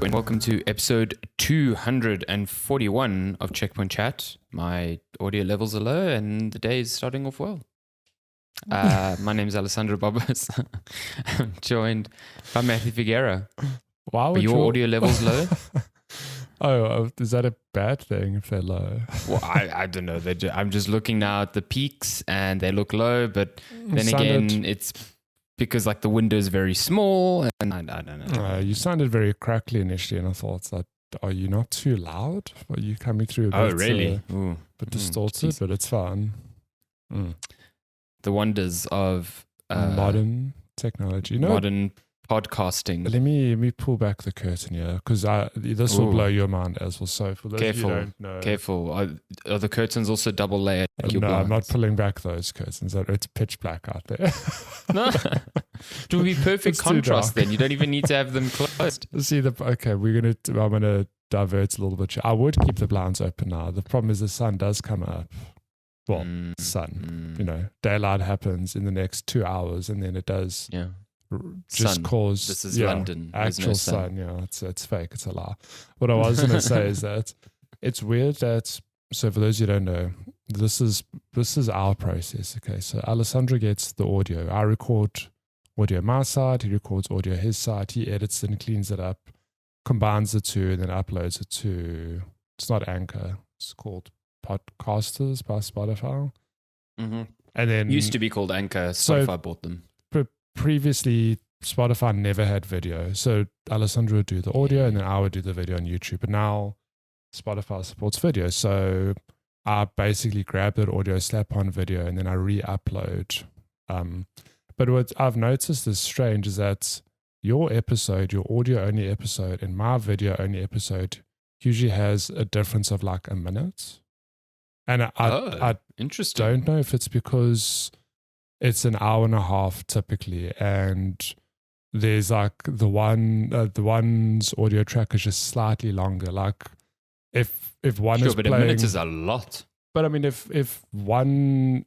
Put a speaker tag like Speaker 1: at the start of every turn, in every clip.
Speaker 1: and welcome to episode 241 of Checkpoint Chat. My audio levels are low and the day is starting off well. My name is Alessandro Bobas. I'm joined by Matthew Figuera.
Speaker 2: Wow,
Speaker 1: are your audio levels low?
Speaker 2: Is that a bad thing if they're low?
Speaker 1: Well, I don't know. I'm just looking now at the peaks and they look low, but then again, it's because like the window is very small and I don't know.
Speaker 2: You sounded very crackly initially and I thought that, are you not too loud? Are you coming through a bit,
Speaker 1: really?
Speaker 2: Bit distorted, but it's fine.
Speaker 1: The wonders of
Speaker 2: modern technology.
Speaker 1: Modern podcasting.
Speaker 2: Let me pull back the curtain here because this will blow your mind as well. So for those of you who don't know,
Speaker 1: careful. Are the curtains also double layered?
Speaker 2: No, I'm not pulling back those curtains. It's pitch black out there.
Speaker 1: No, it will be perfect contrast. Then you don't even need to have them closed.
Speaker 2: See I'm gonna divert a little bit. I would keep the blinds open now. The problem is the sun does come up. Well, daylight happens in the next 2 hours, and then it does.
Speaker 1: Yeah.
Speaker 2: Just cause
Speaker 1: this is London.
Speaker 2: Actual sun. It's fake. It's a lie. What I was going to say is that it's weird that. So for those who don't know, this is our process. Okay, so Alessandro gets the audio. I record audio my side. He records audio his side. He edits and cleans it up, combines the two, and then uploads it to. It's not Anchor. It's called Podcasters by Spotify.
Speaker 1: Mm-hmm.
Speaker 2: And then
Speaker 1: used to be called Anchor. Spotify bought them.
Speaker 2: Previously, Spotify never had video. So Alessandro would do the audio and then I would do the video on YouTube. But now Spotify supports video. So I basically grab that audio, slap on video, and then I re-upload. But what I've noticed is strange is that your audio-only episode, and my video-only episode usually has a difference of like a minute. And I
Speaker 1: interesting.
Speaker 2: Don't know if it's because it's an hour and a half typically, and there's like the one's audio track is just slightly longer. Like if one is
Speaker 1: but
Speaker 2: playing,
Speaker 1: a minute is a lot.
Speaker 2: But I mean, if one's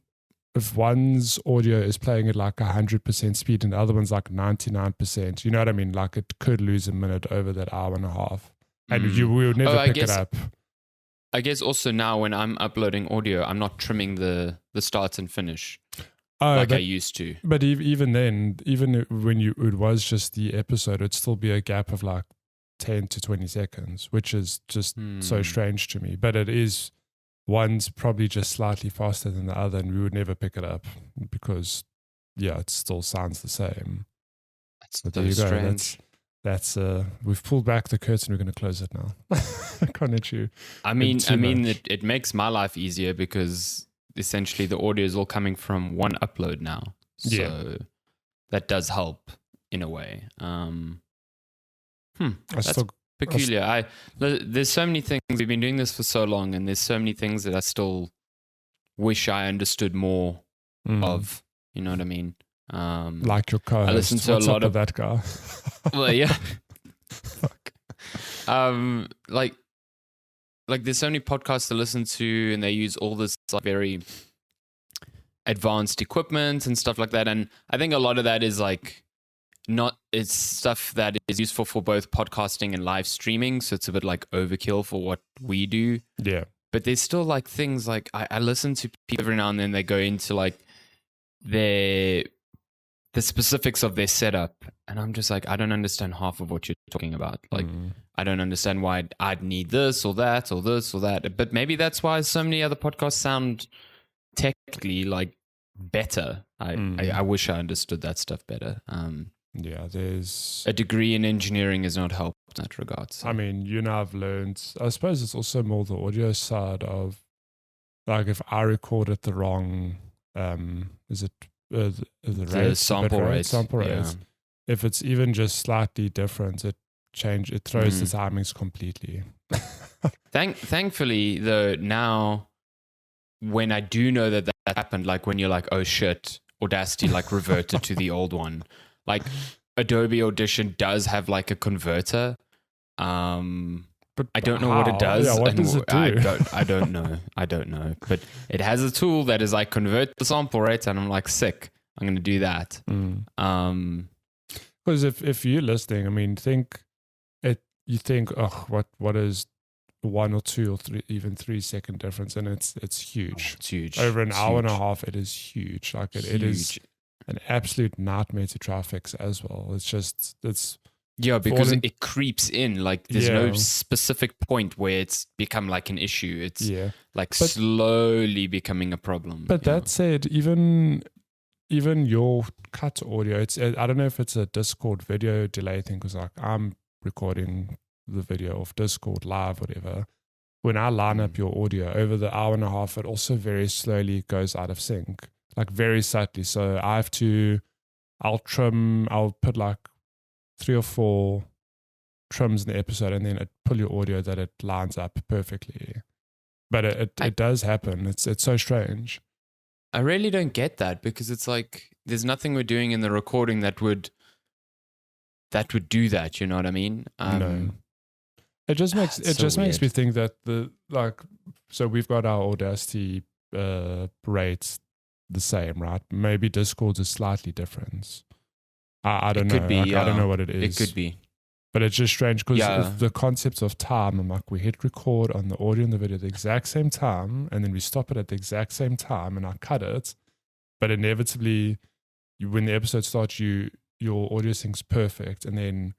Speaker 2: audio is playing at like 100% speed and the other one's like 99%, you know what I mean? Like it could lose a minute over that hour and a half, and we would never pick it up.
Speaker 1: I guess also now when I'm uploading audio, I'm not trimming the start and finish. I used to.
Speaker 2: But even then, even when it was just the episode, it'd still be a gap of like 10 to 20 seconds, which is just so strange to me. But it is, one's probably just slightly faster than the other, and we would never pick it up because, it still sounds the same.
Speaker 1: That's so strange.
Speaker 2: That's we've pulled back the curtain. We're going to close it now. Can't let you.
Speaker 1: I mean, it makes my life easier because essentially the audio is all coming from one upload now. So that does help in a way. That's peculiar. There's so many things. We've been doing this for so long and there's so many things that I still wish I understood more of. You know what I mean?
Speaker 2: Like your co-host.
Speaker 1: I listen to a lot of
Speaker 2: that guy.
Speaker 1: Well, yeah. Fuck. Like there's so many podcasts to listen to and they use all this like very advanced equipment and stuff like that. And I think a lot of that is like it's stuff that is useful for both podcasting and live streaming. So it's a bit like overkill for what we do.
Speaker 2: Yeah.
Speaker 1: But there's still like things like I listen to people every now and then they go into like the specifics of their setup. And I'm just like, I don't understand half of what you're talking about. Like, I don't understand why I'd need this or that or this or that. But maybe that's why so many other podcasts sound technically like better. I wish I understood that stuff better.
Speaker 2: There's
Speaker 1: a degree in engineering has not helped in that regard. So.
Speaker 2: I mean, I've learned, I suppose it's also more the audio side of like if I record it the wrong, is it the sample rate. Yeah. If it's even just slightly different, it throws the timings completely.
Speaker 1: Thankfully, though, now when I do know that happened, like when you're like, oh shit, Audacity like reverted to the old one. Like Adobe Audition does have like a converter. But I don't know what it does.
Speaker 2: Yeah, what does it do?
Speaker 1: I don't know. But it has a tool that is like convert the sample rate, and I'm like, sick. I'm going to do that.
Speaker 2: Because if you're listening, I mean, think you think, oh, what is 1 or 2 or 3, even 3 second difference, and it's huge.
Speaker 1: It's huge.
Speaker 2: Over an hour and a
Speaker 1: huge.
Speaker 2: half, it is huge. Like it is
Speaker 1: Huge.
Speaker 2: an absolute nightmare to try fix as well. It's
Speaker 1: Yeah, because it creeps in. Like there's no specific point where it's become like an issue. It's like slowly becoming a problem.
Speaker 2: But that said, even your cut audio, I don't know if it's a Discord video delay thing, because like I'm recording the video off Discord live, whatever. When I line up your audio over the hour and a half, it also very slowly goes out of sync, like very subtly. So I'll put like 3 or 4 trims in the episode, and then pull your audio that it lines up perfectly. But it does happen. It's so strange.
Speaker 1: I really don't get that, because it's like there's nothing we're doing in the recording that would do that. You know what I mean?
Speaker 2: No. It just makes me think that so we've got our Audacity rates the same, right? Maybe Discord's is slightly different. I don't know.
Speaker 1: Could be,
Speaker 2: I don't know what it is.
Speaker 1: It could be.
Speaker 2: But it's just strange because the concepts of time, I'm like, we hit record on the audio and the video at the exact same time, and then we stop it at the exact same time, and I cut it. But inevitably, when the episode starts, your audio sync's perfect, and then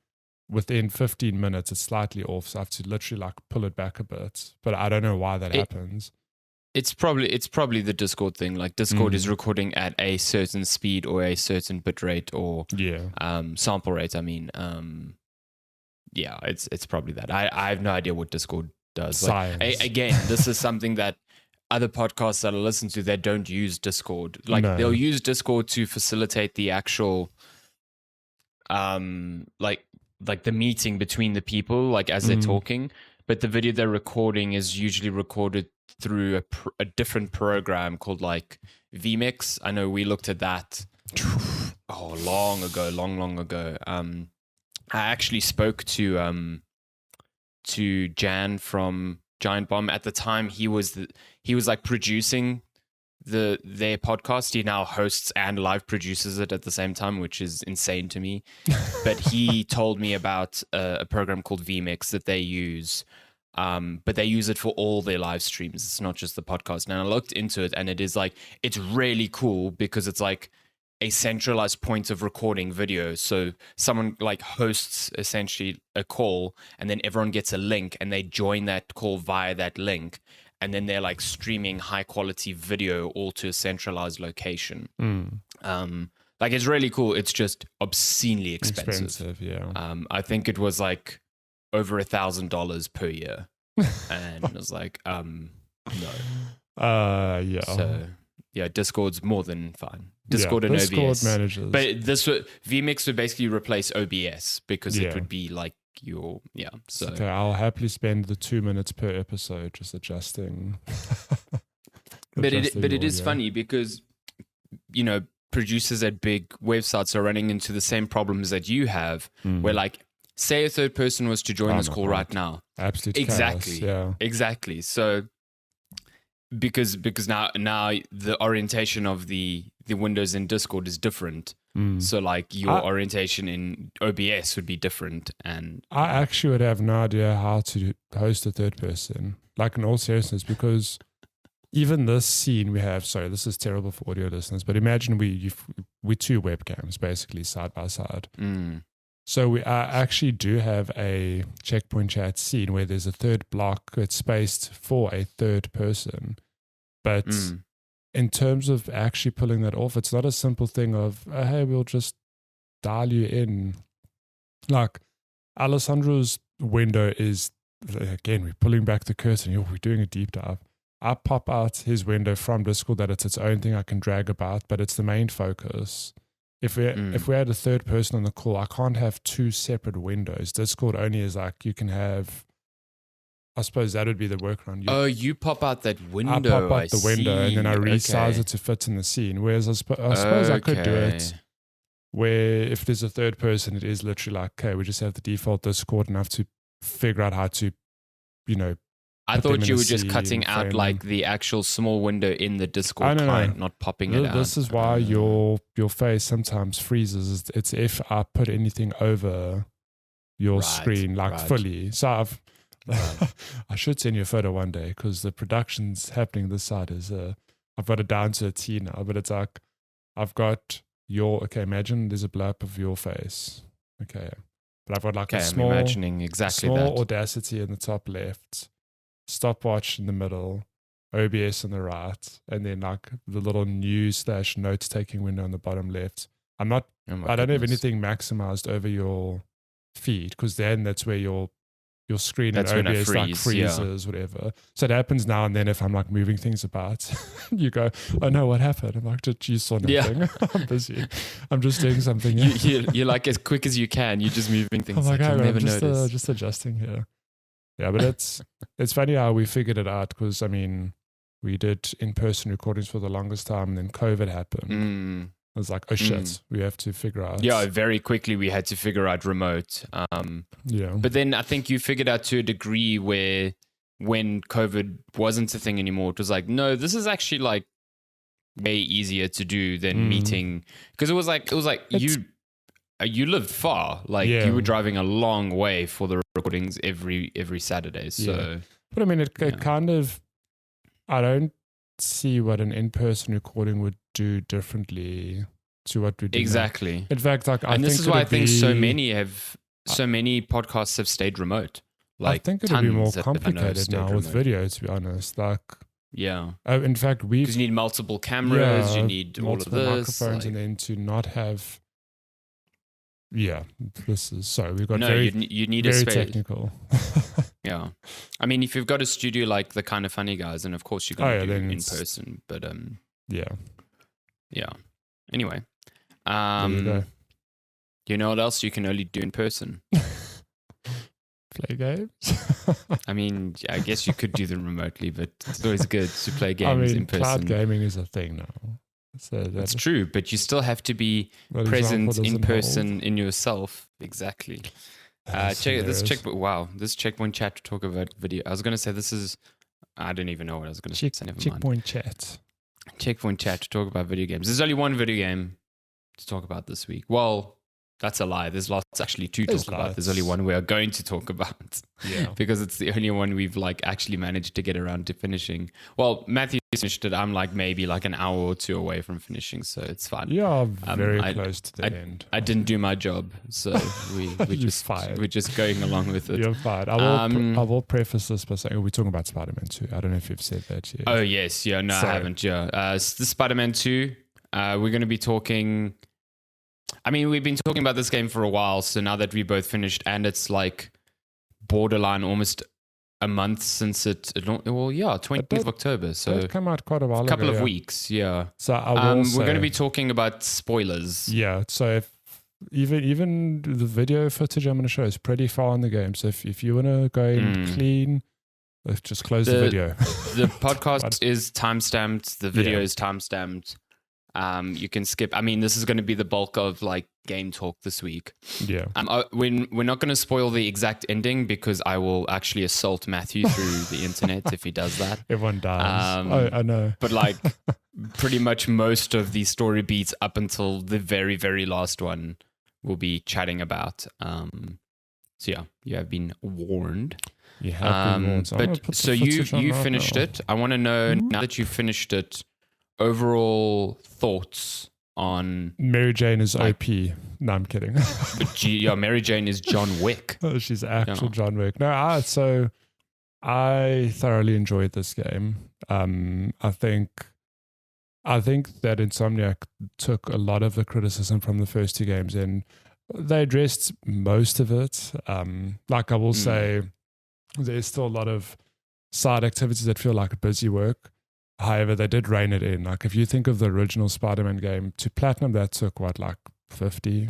Speaker 2: within 15 minutes, it's slightly off, so I have to literally like pull it back a bit. But I don't know why that happens.
Speaker 1: It's probably the Discord thing. Like Discord is recording at a certain speed or a certain bit rate or sample rate. I mean, it's probably that. I have no idea what Discord does. Like, again, this is something that other podcasts that I listen to, they don't use Discord. Like they'll use Discord to facilitate the actual, like the meeting between the people, like as they're talking. But the video they're recording is usually recorded through a different program called like vMix. I know we looked at that long ago. I actually spoke to Jan from Giant Bomb. At the time, he was like producing their podcast. He now hosts and live produces it at the same time, which is insane to me. But he told me about a program called vMix that they use. But they use it for all their live streams. It's not just the podcast. And I looked into it, and it's really cool because it's like a centralized point of recording video. So someone like hosts essentially a call, and then everyone gets a link, and they join that call via that link. And then they're like streaming high quality video all to a centralized location. Like it's really cool. It's just obscenely expensive. I think it was like over $1,000 per year. And I was like, no. So Discord's more than fine. Discord and OBS
Speaker 2: manages.
Speaker 1: But vMix would basically replace OBS because it would be like so
Speaker 2: okay, I'll happily spend the 2 minutes per episode just adjusting.
Speaker 1: But it is funny because producers at big websites are running into the same problems that you have, where like say a third person was to join this call right now.
Speaker 2: Absolutely. Exactly.
Speaker 1: Chaos, exactly. So because now the orientation of the windows in Discord is different. So like your orientation in OBS would be different. And
Speaker 2: I actually would have no idea how to host a third person, like in all seriousness, because even this scene we have, sorry, this is terrible for audio listeners, but imagine we 2 webcams basically side by side. So we actually do have a checkpoint chat scene where there's a third block that's spaced for a third person. But in terms of actually pulling that off, it's not a simple thing of, hey, we'll just dial you in. Like Alessandro's window is, again, we're pulling back the curtain. We're doing a deep dive. I pop out his window from Discord that it's its own thing I can drag about, but it's the main focus. If we had a third person on the call, I can't have 2 separate windows. Discord only is like you can have. I suppose that would be the workaround.
Speaker 1: You pop out that window.
Speaker 2: I pop out the window and then I resize it to fit in the scene. Whereas I suppose I could do it where if there's a third person, it is literally like, okay, we just have the default Discord and have to figure out how to,
Speaker 1: I thought you were just cutting out like the actual small window in the Discord client, not popping it out.
Speaker 2: This is why your face sometimes freezes. It's if I put anything over your screen like fully. So I should send you a photo one day because the production's happening this side is I've got it down to a T now, but it's like I've got imagine there's a blur up of your face. Okay. But I've got like a small,
Speaker 1: I'm imagining exactly
Speaker 2: small
Speaker 1: that.
Speaker 2: Audacity in the top left, stopwatch in the middle, OBS on the right, and then like the little news/notes taking window on the bottom left. I don't have anything maximized over your feed because then that's where your screen and OBS like freezes, whatever. So it happens now and then if I'm like moving things about. You go, oh no, what happened? I'm like, you saw nothing. Yeah. I'm busy. I'm just doing something.
Speaker 1: You're like as quick as you can. You're just moving things.
Speaker 2: I'm like,
Speaker 1: you'll never
Speaker 2: notice. Just adjusting here. Yeah, but it's funny how we figured it out because I mean, we did in-person recordings for the longest time and then COVID happened. I was like, oh shit, we have to figure out.
Speaker 1: Yeah, very quickly we had to figure out remote. But then I think you figured out to a degree where when COVID wasn't a thing anymore, it was like, no, this is actually like way easier to do than meeting. Because it was like you lived far. Like you were driving a long way for the recordings every Saturday. So,
Speaker 2: but I mean, it kind of, I don't see what an in-person recording would do differently to what we do
Speaker 1: exactly
Speaker 2: now. In fact, like
Speaker 1: this is why I think so many podcasts have stayed remote. Like
Speaker 2: I think it'll be more complicated now with video, to be honest. Like in fact because
Speaker 1: you need multiple cameras, you need all of this
Speaker 2: microphones, and then to not have this is we've got
Speaker 1: you need
Speaker 2: very
Speaker 1: a space.
Speaker 2: Technical.
Speaker 1: Yeah, I mean, if you've got a studio like the Kind of Funny guys, then of course you're going to do it in person. But Anyway, you know what else you can only do in person?
Speaker 2: Play games.
Speaker 1: I mean, I guess you could do them remotely, but it's always good to play games in person.
Speaker 2: Cloud gaming is a thing now. So
Speaker 1: that's true, but you still have to be present in person in yourself. Exactly. This checkpoint chat to talk about video. I was going to say I don't even know what I was going to say. Never mind. Checkpoint chat to talk about video games. There's only one video game to talk about this week. Well, that's a lie. There's lots actually to talk about. There's only one we are going to talk about. Yeah. Because it's the only one we've like actually managed to get around to finishing. Well, Matthew finished it. I'm like maybe like an hour or two away from finishing, so it's fine.
Speaker 2: Yeah, very close to the end.
Speaker 1: I didn't do my job, so we're just going along with it.
Speaker 2: You're fine. I will preface this by saying we're talking about Spider-Man 2. I don't know if you've said that yet.
Speaker 1: Oh yes, yeah, no, I haven't. Yeah, the Spider-Man 2. We're going to be talking. I mean, we've been talking about this game for a while, so now that we both finished, and it's like borderline almost a month since 20th of October. So
Speaker 2: it came out quite a while ago.
Speaker 1: A couple of weeks, yeah.
Speaker 2: So
Speaker 1: we're going to be talking about spoilers.
Speaker 2: Yeah, so if even the video footage I'm going to show is pretty far in the game. So if you want to go and clean, let's just close the video.
Speaker 1: The podcast is timestamped. The video is timestamped. You can skip. I mean, this is going to be the bulk of like game talk this week.
Speaker 2: Yeah.
Speaker 1: We're not going to spoil the exact ending because I will actually assault Matthew through the internet if he does that.
Speaker 2: Everyone does. I know.
Speaker 1: But like pretty much most of the story beats up until the very, very last one we'll be chatting about. So yeah, you have been warned.
Speaker 2: You have been warned.
Speaker 1: So you finished it. I want to know now that you finished it, overall thoughts on
Speaker 2: Mary Jane is OP. No, I'm kidding.
Speaker 1: But Mary Jane is John Wick.
Speaker 2: She's actual John Wick. No, so I thoroughly enjoyed this game. I think that Insomniac took a lot of the criticism from the first two games and they addressed most of it. Like I will say, there's still a lot of side activities that feel like busy work. However, they did rein it in. Like if you think of the original Spider-Man game, to platinum that took 50,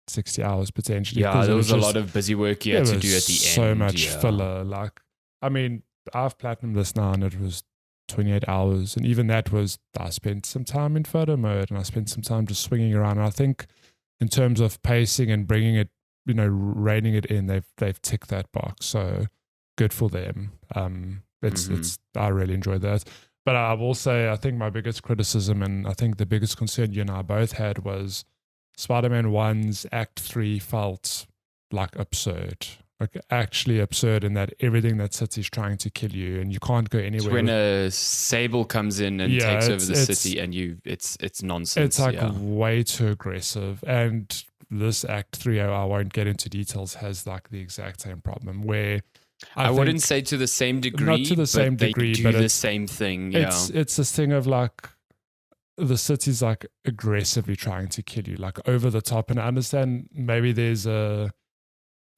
Speaker 2: 60 hours potentially.
Speaker 1: Yeah, there was a lot of busy work you had to do at the end.
Speaker 2: So much filler. Like, I mean, I've platinumed this now and it was 28 hours. And even that was, I spent some time in photo mode and I spent some time just swinging around. And I think in terms of pacing and bringing it, reining it in, they've ticked that box. So good for them. I really enjoyed that. But I will say, I think my biggest criticism and I think the biggest concern you and I both had was Spider-Man 1's Act 3 felt like absurd. Like actually absurd in that everything that city is trying to kill you and you can't go anywhere.
Speaker 1: It's when a Sable comes in and takes over the city and it's nonsense.
Speaker 2: It's like way too aggressive. And this Act 3, I won't get into details, has like the exact same problem where
Speaker 1: I wouldn't say to the same degree,
Speaker 2: not to the same degree,
Speaker 1: but the same thing. Yeah.
Speaker 2: It's this thing of like the city's like aggressively trying to kill you, like over the top. And I understand maybe there's a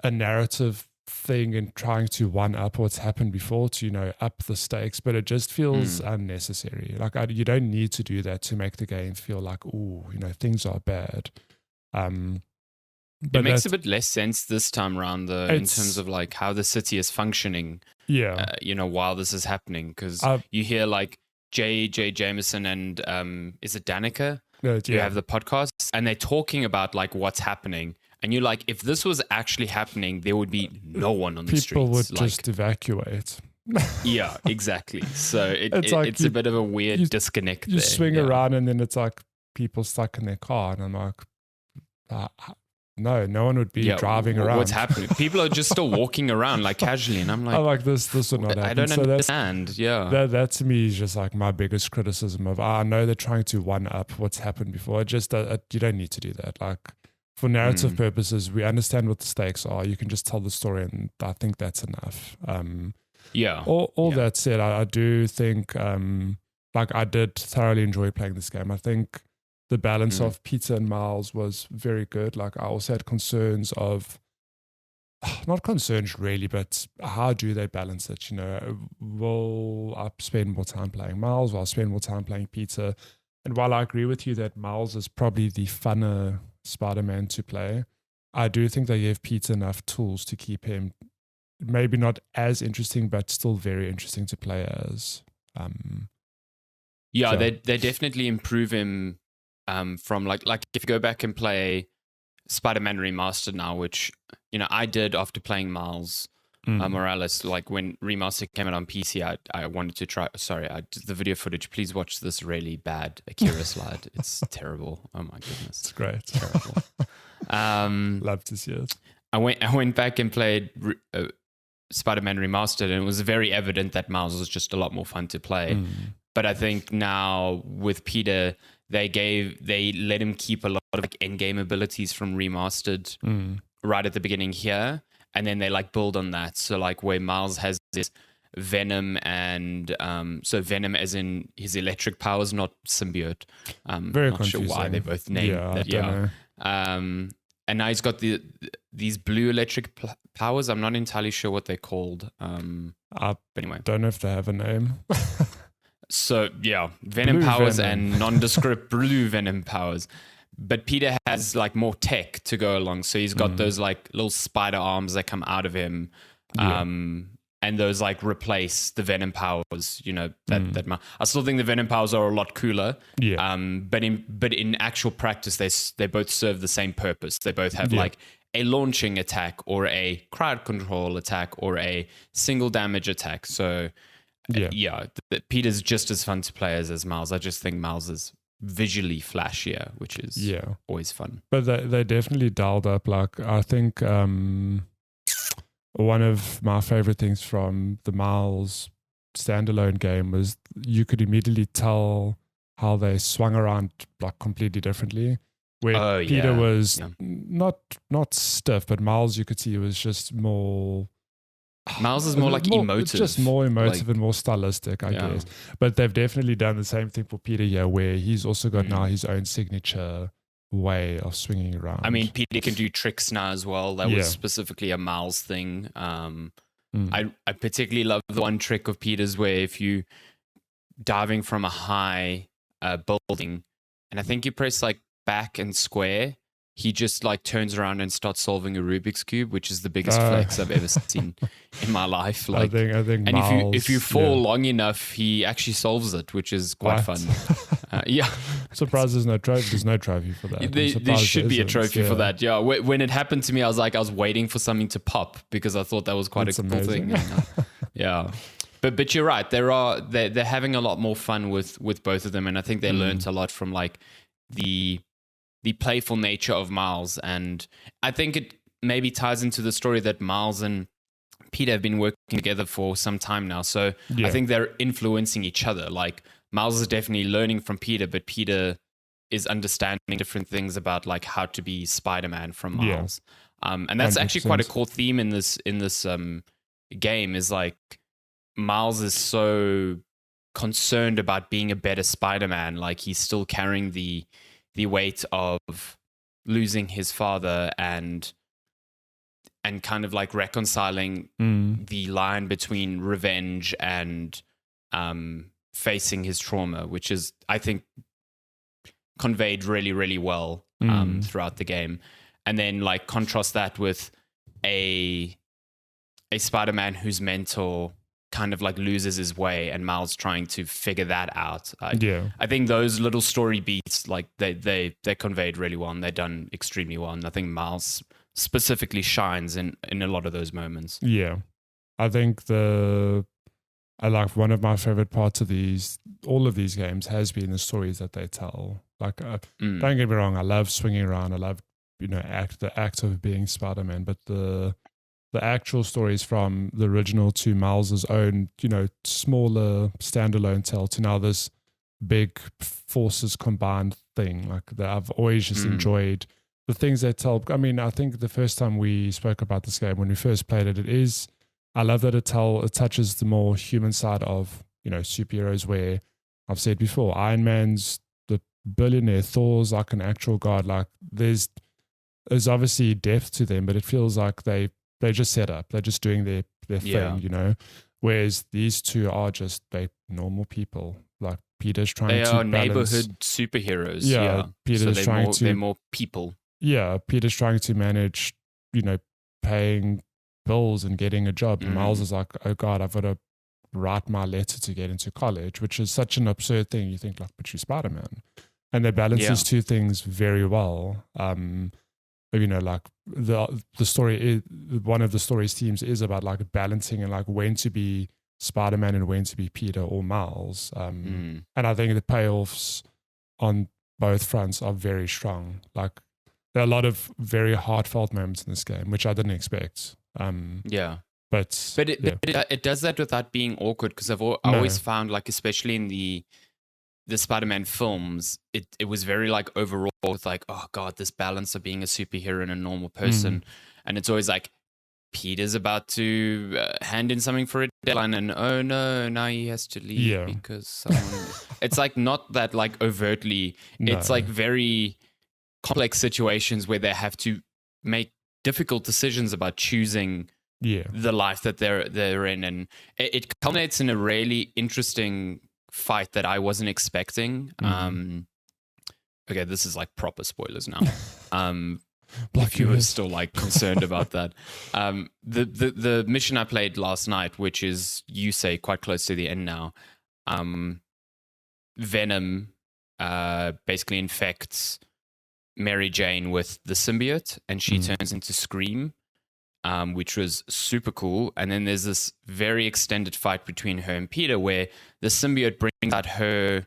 Speaker 2: narrative thing in trying to one up what's happened before to, you know, up the stakes, but it just feels unnecessary. Like you don't need to do that to make the game feel like, oh, you know, things are bad. But
Speaker 1: it makes a bit less sense this time around, though, in terms of like how the city is functioning.
Speaker 2: Yeah,
Speaker 1: you know, while this is happening, because you hear like J.J. Jameson and is it Danica? You have the podcast, and they're talking about like what's happening. And you're like, if this was actually happening, there would be no one on the streets.
Speaker 2: People would just evacuate.
Speaker 1: Yeah, exactly. So it's a bit of a weird disconnect there.
Speaker 2: You swing around and then it's like people stuck in their car. And I'm like, no one would be driving around.
Speaker 1: What's happening? People are just still walking around like casually. And I'm like,
Speaker 2: this would not happen.
Speaker 1: I don't understand.
Speaker 2: That to me is just like my biggest criticism of, I know they're trying to one up what's happened before. It just, you don't need to do that. Like, for narrative purposes, we understand what the stakes are. You can just tell the story, and I think that's enough. All that said, I do think, like, I did thoroughly enjoy playing this game. I think the balance of Peter and Miles was very good. Like, I also had concerns of, not concerns really, but how do they balance it? You know, will I spend more time playing Miles? Will I spend more time playing Peter? And while I agree with you that Miles is probably the funner Spider-Man to play, I do think they gave Peter enough tools to keep him maybe not as interesting, but still very interesting to play as.
Speaker 1: They definitely improve him from like if you go back and play Spider-Man Remastered now, which, you know, I did after playing Miles Morales, like when Remastered came out on PC, I wanted to try. Sorry, the video footage. Please watch this really bad Akira slide. It's terrible. Oh my goodness,
Speaker 2: it's great.
Speaker 1: It's terrible.
Speaker 2: Love to see it.
Speaker 1: I went back and played Spider-Man Remastered, and it was very evident that Miles was just a lot more fun to play. But I think now with Peter, they let him keep a lot of like end-game abilities from Remastered right at the beginning here. And then they like build on that. So like where Miles has this Venom and so Venom as in his electric powers, not symbiote.
Speaker 2: Very
Speaker 1: not
Speaker 2: confusing.
Speaker 1: sure why they both named that. Yeah. And now he's got these blue electric powers. I'm not entirely sure what they're called. But anyway,
Speaker 2: don't know if they have a name.
Speaker 1: So yeah, Venom
Speaker 2: Blue
Speaker 1: powers
Speaker 2: Venom.
Speaker 1: and nondescript blue Venom powers. But Peter has like more tech to go along. So he's got those like little spider arms that come out of him. And those like replace the Venom powers, you know, I still think the Venom powers are a lot cooler.
Speaker 2: Yeah.
Speaker 1: But in actual practice, they both serve the same purpose. They both have like a launching attack or a crowd control attack or a single damage attack. So Peter's just as fun to play as Miles. I just think Miles is visually flashier, which is always fun.
Speaker 2: But they definitely dialed up. Like, I think one of my favorite things from the Miles standalone game was you could immediately tell how they swung around like completely differently. Where Peter was not stiff, but Miles, you could see, was just more.
Speaker 1: Miles is more like emotive.
Speaker 2: Just more emotive and more stylistic, I guess. But they've definitely done the same thing for Peter here, where he's also got now his own signature way of swinging around.
Speaker 1: I mean, Peter can do tricks now as well. That was specifically a Miles thing. I particularly love the one trick of Peter's where if you diving from a high building, and I think you press like back and square, he just like turns around and starts solving a Rubik's Cube, which is the biggest flex I've ever seen in my life. Like,
Speaker 2: I think
Speaker 1: and
Speaker 2: Miles,
Speaker 1: if you fall long enough, he actually solves it, which is quite fun. I'm
Speaker 2: surprised there's no trophy for that.
Speaker 1: There should be a trophy for that. Yeah, when it happened to me, I was waiting for something to pop because I thought that was quite a cool thing. But you're right. They're having a lot more fun with both of them, and I think they learned a lot from like the playful nature of Miles, and I think maybe ties into the story that Miles and Peter have been working together for some time now. So I think they're influencing each other. Like Miles is definitely learning from Peter, but Peter is understanding different things about like how to be Spider-Man from Miles. And that's 100%. Actually quite a cool theme in this game, is like Miles is so concerned about being a better Spider-Man. Like he's still carrying the weight of losing his father and kind of like reconciling the line between revenge and facing his trauma, which is, I think, conveyed really, really well throughout the game. And then like contrast that with a Spider-Man whose mentor kind of like loses his way and Miles trying to figure that out. I think those little story beats, like they conveyed really well, and they're done extremely well. And I think Miles specifically shines in a lot of those moments.
Speaker 2: Yeah. I think I like one of my favorite parts of all of these games has been the stories that they tell. Like, don't get me wrong, I love swinging around. I love, the act of being Spider-Man, but the actual stories from the original to Miles's own, smaller standalone tale to now this big forces combined thing. Like that, I've always just enjoyed the things they tell. I mean, I think the first time we spoke about this game when we first played it, I love that it touches the more human side of, superheroes, where I've said before, Iron Man's the billionaire, Thor's like an actual god. Like there's obviously depth to them, but it feels like they just set up. They're just doing their thing, Whereas these two are just normal people. Like Peter's trying to balance.
Speaker 1: They are neighborhood superheroes. Yeah.
Speaker 2: Peter's
Speaker 1: they're more people.
Speaker 2: Yeah. Peter's trying to manage, paying bills and getting a job. And Miles is like, oh God, I've got to write my letter to get into college, which is such an absurd thing. You think like, but you're Spider-Man. And they balance these two things very well. Like the story is, one of the story's themes is about like balancing and like when to be Spider-Man and when to be Peter or Miles. And I think the payoffs on both fronts are very strong. Like there are a lot of very heartfelt moments in this game, which I didn't expect. But
Speaker 1: it does that without being awkward, because I've always found, like, especially in the Spider-Man films, it was very like overall with like, oh God, this balance of being a superhero and a normal person. And it's always like Peter's about to hand in something for a deadline, and oh no, now he has to leave because someone... It's like not that like overtly. It's like very complex situations where they have to make difficult decisions about choosing the life that they're in, and it culminates in a really interesting fight that I wasn't expecting. Okay, this is like proper spoilers now. If you were still like concerned about that, the mission I played last night, which is, you say, quite close to the end now. Venom basically infects Mary Jane with the symbiote, and she turns into Scream, which was super cool. And then there's this very extended fight between her and Peter, where the symbiote brings out her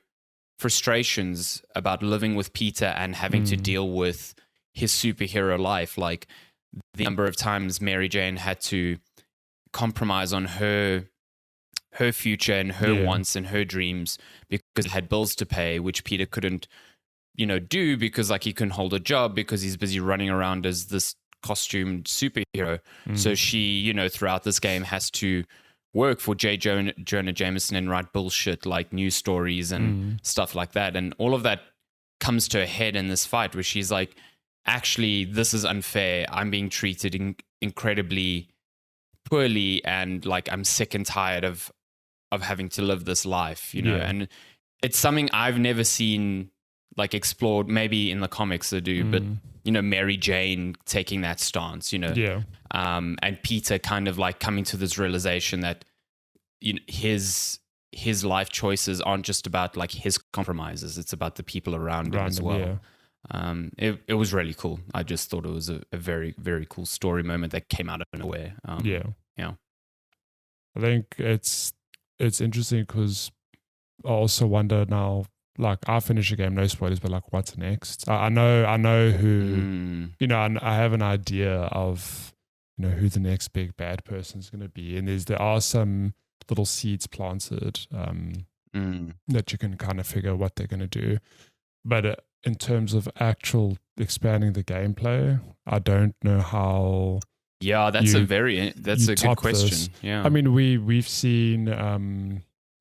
Speaker 1: frustrations about living with Peter and having to deal with his superhero life. Like the number of times Mary Jane had to compromise on her future and her wants and her dreams because it had bills to pay, which Peter couldn't, do because like he couldn't hold a job because he's busy running around as this costumed superhero. So she, throughout this game has to work for Jonah Jameson and write bullshit like news stories and stuff like that. And all of that comes to a head in this fight where she's like, actually, this is unfair. I'm being treated incredibly poorly, and like I'm sick and tired of having to live this life, and it's something I've never seen like explored. Maybe in the comics they do, but Mary Jane taking that stance, and Peter kind of like coming to this realization that his life choices aren't just about like his compromises; it's about the people around him as well. It was really cool. I just thought it was a very, very cool story moment that came out of nowhere.
Speaker 2: I think it's interesting because I also wonder now, like I finish a game, no spoilers, but like what's next? I know who, I have an idea of, who the next big bad person is going to be. And there are some little seeds planted that you can kind of figure what they're going to do. But in terms of actual expanding the gameplay, I don't know how.
Speaker 1: Yeah, that's a good question.
Speaker 2: This.
Speaker 1: Yeah,
Speaker 2: I mean, we've seen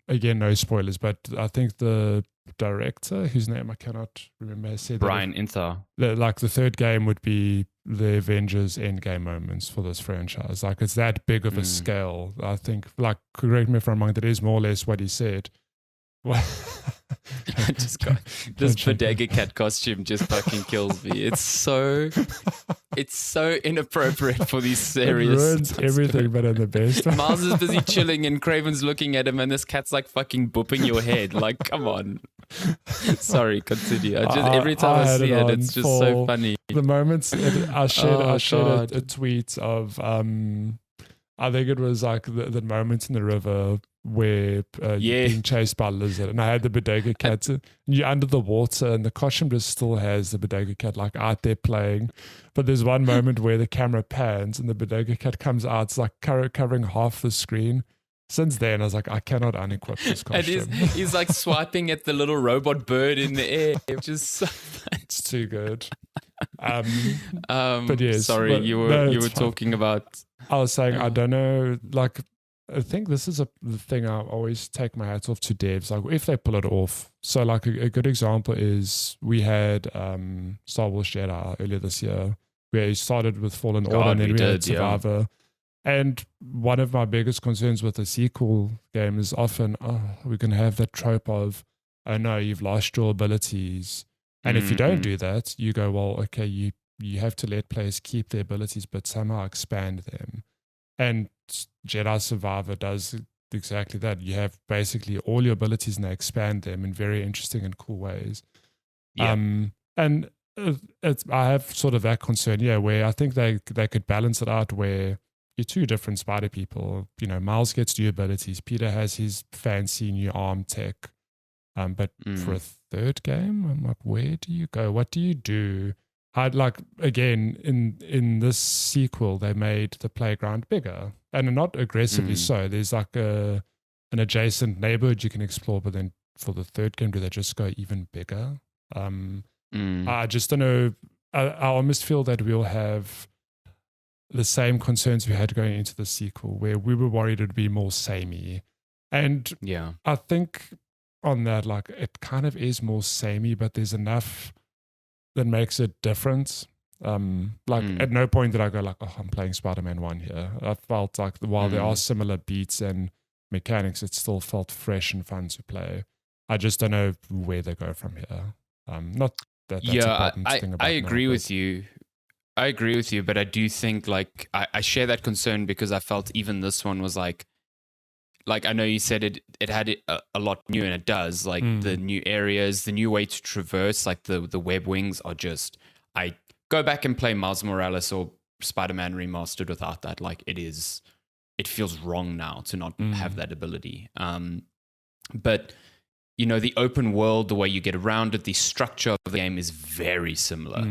Speaker 2: again, no spoilers, but I think the director, whose name I cannot remember, has said
Speaker 1: Brian Inter.
Speaker 2: Like the third game would be the Avengers Endgame moments for this franchise. Like it's that big of a scale. I think, like, correct me if I'm wrong, that is more or less what he said.
Speaker 1: I just got this bodega cat costume just fucking kills me. It's so inappropriate for these serious.
Speaker 2: It ruins everything, but in the best.
Speaker 1: Miles is busy chilling and Craven's looking at him and this cat's like fucking booping your head. Like, come on. Sorry, continue. Every time I see it, it's just so funny.
Speaker 2: The moments I shared a tweet of I think it was like the moments in the river where you're being chased by a lizard, and I had the bodega cat, and you're under the water, and the costume just still has the bodega cat like out there playing. But there's one moment where the camera pans and the bodega cat comes out, it's like covering half the screen. Since then, I was like, I cannot unequip this costume.
Speaker 1: And he's like swiping at the little robot bird in the air, which is so fun.
Speaker 2: It's too good. But yes,
Speaker 1: sorry, you were talking about.
Speaker 2: I was saying, I don't know, like, I think this is the thing I always take my hats off to devs, like if they pull it off. So like a good example is we had Star Wars Jedi earlier this year, where he started with Fallen Order and then we had Survivor. Yeah. And one of my biggest concerns with a sequel game is often, we can have that trope of, oh no, you've lost your abilities. And if you don't do that, you go, well, okay, you have to let players keep their abilities, but somehow expand them. And Jedi Survivor does exactly that. You have basically all your abilities and they expand them in very interesting and cool ways. Yeah. And I have sort of that concern, where I think they could balance it out where you're two different spider people. Miles gets new abilities. Peter has his fancy new arm tech. But for a third game, I'm like, where do you go? What do you do? I'd like, again, in this sequel, they made the playground bigger and not aggressively so. There's like an adjacent neighborhood you can explore, but then for the third game, do they just go even bigger? I just don't know. I almost feel that we'll have the same concerns we had going into the sequel, where we were worried it'd be more samey. And I think on that, like, it kind of is more samey, but there's enough that makes it different. At no point did I go like, I'm playing Spider-Man 1 here. I felt like while there are similar beats and mechanics, it still felt fresh and fun to play. I just don't know where they go from here. Not that that's a problem to think about.
Speaker 1: I agree with you. I agree with you, but I do think like I share that concern because I felt even this one was like I know you said it had a lot new, and it does, like the new areas, the new way to traverse, like the web wings are just, I go back and play Miles Morales or Spider-Man Remastered without that. Like it feels wrong now to not have that ability. But the open world, the way you get around it, the structure of the game is very similar.